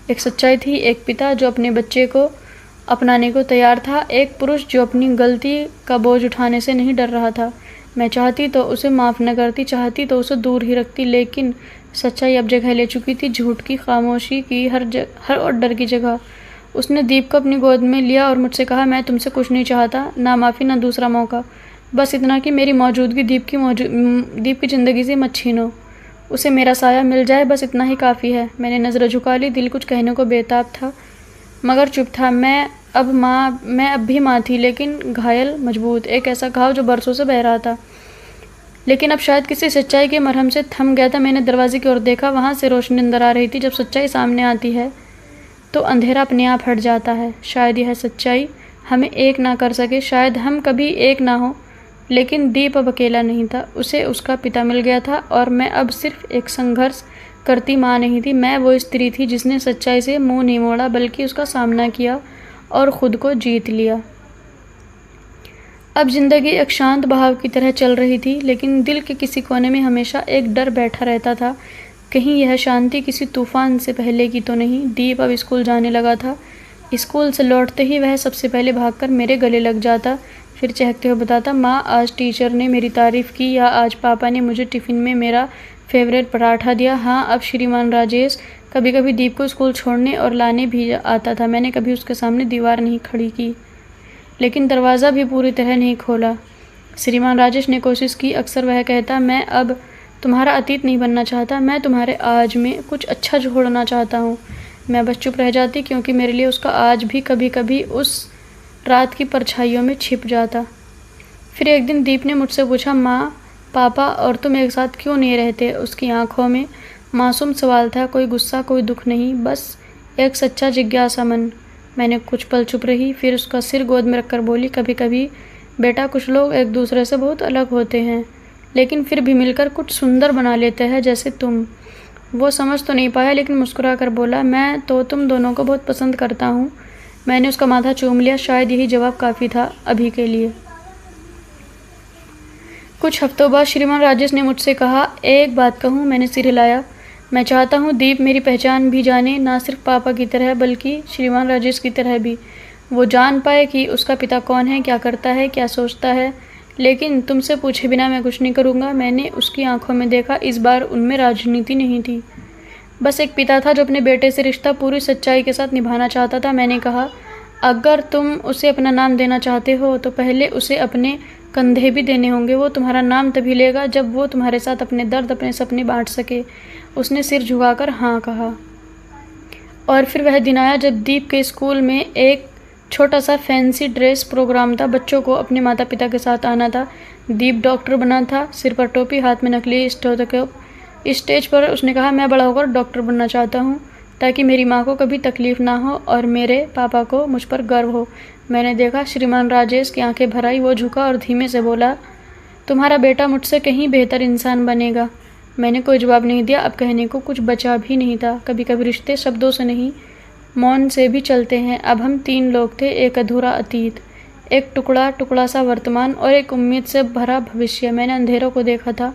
Speaker 1: एक सच्चाई थी। एक पिता जो अपने बच्चे को अपनाने को तैयार था, एक पुरुष जो अपनी गलती का बोझ उठाने से नहीं डर रहा था। मैं चाहती तो उसे माफ़ न करती, चाहती तो उसे दूर ही रखती, लेकिन सच्चाई अब जगह ले चुकी थी, झूठ की, खामोशी की, हर और डर की जगह। उसने दीप को अपनी गोद में लिया और मुझसे कहा, मैं तुमसे कुछ नहीं चाहता, ना माफ़ी ना दूसरा मौका, बस इतना कि मेरी मौजूदगी दीप की ज़िंदगी से मत छीनो। उसे मेरा साया मिल जाए, बस इतना ही काफ़ी है। मैंने नज़र झुका ली। दिल कुछ कहने को बेताब था, मगर चुप था। मैं अब भी माँ थी, लेकिन घायल, मजबूत, एक ऐसा घाव जो बरसों से बह रहा था, लेकिन अब शायद किसी सच्चाई के मरहम से थम गया था। मैंने दरवाजे की ओर देखा, वहाँ से रोशनी अंदर आ रही थी। जब सच्चाई सामने आती है तो अंधेरा अपने आप हट जाता है। शायद यह सच्चाई हमें एक ना कर सके, शायद हम कभी एक ना हो, लेकिन दीप अब अकेला नहीं था। उसे उसका पिता मिल गया था, और मैं अब सिर्फ एक संघर्ष करती माँ नहीं थी। मैं वो स्त्री थी जिसने सच्चाई से मुंह नहीं मोड़ा, बल्कि उसका सामना किया और ख़ुद को जीत लिया। अब जिंदगी एक शांत बहाव की तरह चल रही थी, लेकिन दिल के किसी कोने में हमेशा एक डर बैठा रहता था, कहीं यह शांति किसी तूफान से पहले की तो नहीं। दीप अब स्कूल जाने लगा था। स्कूल से लौटते ही वह सबसे पहले भागकर मेरे गले लग जाता, फिर चहकते हुए बताता, माँ, आज टीचर ने मेरी तारीफ़ की, या आज पापा ने मुझे टिफ़िन में मेरा फेवरेट पराठा दिया। हाँ, अब श्रीमान राजेश कभी कभी दीप को स्कूल छोड़ने और लाने भी आता था। मैंने कभी उसके सामने दीवार नहीं खड़ी की, लेकिन दरवाज़ा भी पूरी तरह नहीं खोला। श्रीमान राजेश ने कोशिश की। अक्सर वह कहता, मैं अब तुम्हारा अतीत नहीं बनना चाहता, मैं तुम्हारे आज में कुछ अच्छा जोड़ना चाहता हूँ। मैं बस चुप रह जाती, क्योंकि मेरे लिए उसका आज भी कभी कभी उस रात की परछाइयों में छिप जाता। फिर एक दिन दीप ने मुझसे पूछा, माँ, पापा और तुम एक साथ क्यों नहीं रहते? उसकी आंखों में मासूम सवाल था, कोई गुस्सा, कोई दुख नहीं, बस एक सच्चा जिज्ञासा मन। मैंने कुछ पल चुप रही, फिर उसका सिर गोद में रखकर बोली, कभी कभी बेटा कुछ लोग एक दूसरे से बहुत अलग होते हैं, लेकिन फिर भी मिलकर कुछ सुंदर बना लेते हैं, जैसे तुम। वो समझ तो नहीं पाया, लेकिन मुस्कुरा कर बोला, मैं तो तुम दोनों को बहुत पसंद करता हूँ। मैंने उसका माथा चूम लिया, शायद यही जवाब काफ़ी था अभी के लिए। कुछ हफ्तों बाद श्रीमान राजेश ने मुझसे कहा, एक बात कहूँ? मैंने सिर हिलाया। मैं चाहता हूँ दीप मेरी पहचान भी जाने, ना सिर्फ पापा की तरह बल्कि श्रीमान राजेश की तरह भी। वो जान पाए कि उसका पिता कौन है, क्या करता है, क्या सोचता है। लेकिन तुमसे पूछे बिना मैं कुछ नहीं करूँगा। मैंने उसकी आंखों में देखा, इस बार उनमें राजनीति नहीं थी, बस एक पिता था जो अपने बेटे से रिश्ता पूरी सच्चाई के साथ निभाना चाहता था। मैंने कहा, अगर तुम उसे अपना नाम देना चाहते हो तो पहले उसे अपने कंधे भी देने होंगे। वो तुम्हारा नाम तभी लेगा जब वो तुम्हारे साथ अपने दर्द, अपने सपने बांट सके। उसने सिर झुकाकर हाँ कहा। और फिर वह दिन आया जब दीप के स्कूल में एक छोटा सा फैंसी ड्रेस प्रोग्राम था। बच्चों को अपने माता पिता के साथ आना था। दीप डॉक्टर बना था, सिर पर टोपी, हाथ में नकली स्टेथोस्कोप। स्टेज पर उसने कहा, मैं बड़ा होकर डॉक्टर बनना चाहता हूँ, ताकि मेरी माँ को कभी तकलीफ ना हो और मेरे पापा को मुझ पर गर्व हो। मैंने देखा, श्रीमान राजेश की आंखें भर आई। वो झुका और धीमे से बोला, तुम्हारा बेटा मुझसे कहीं बेहतर इंसान बनेगा। मैंने कोई जवाब नहीं दिया। अब कहने को कुछ बचा भी नहीं था। कभी कभी रिश्ते शब्दों से नहीं, मौन से भी चलते हैं। अब हम 3 लोग थे, एक अधूरा अतीत, एक टुकड़ा टुकड़ा सा वर्तमान और एक उम्मीद से भरा भविष्य। मैंने अंधेरों को देखा था,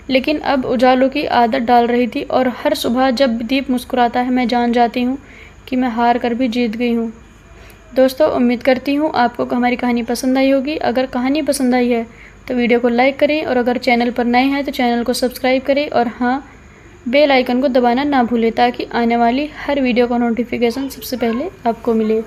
Speaker 1: लेकिन अब उजालों की आदत डाल रही थी, और हर सुबह जब दीप मुस्कुराता है मैं जान जाती हूँ कि मैं हार कर भी जीत गई हूँ। दोस्तों, उम्मीद करती हूँ आपको हमारी कहानी पसंद आई होगी। अगर कहानी पसंद आई है तो वीडियो को लाइक करें, और अगर चैनल पर नए हैं तो चैनल को सब्सक्राइब करें, और हाँ, बेल आइकन को दबाना ना भूलें, ताकि आने वाली हर वीडियो का नोटिफिकेशन सबसे पहले आपको मिले।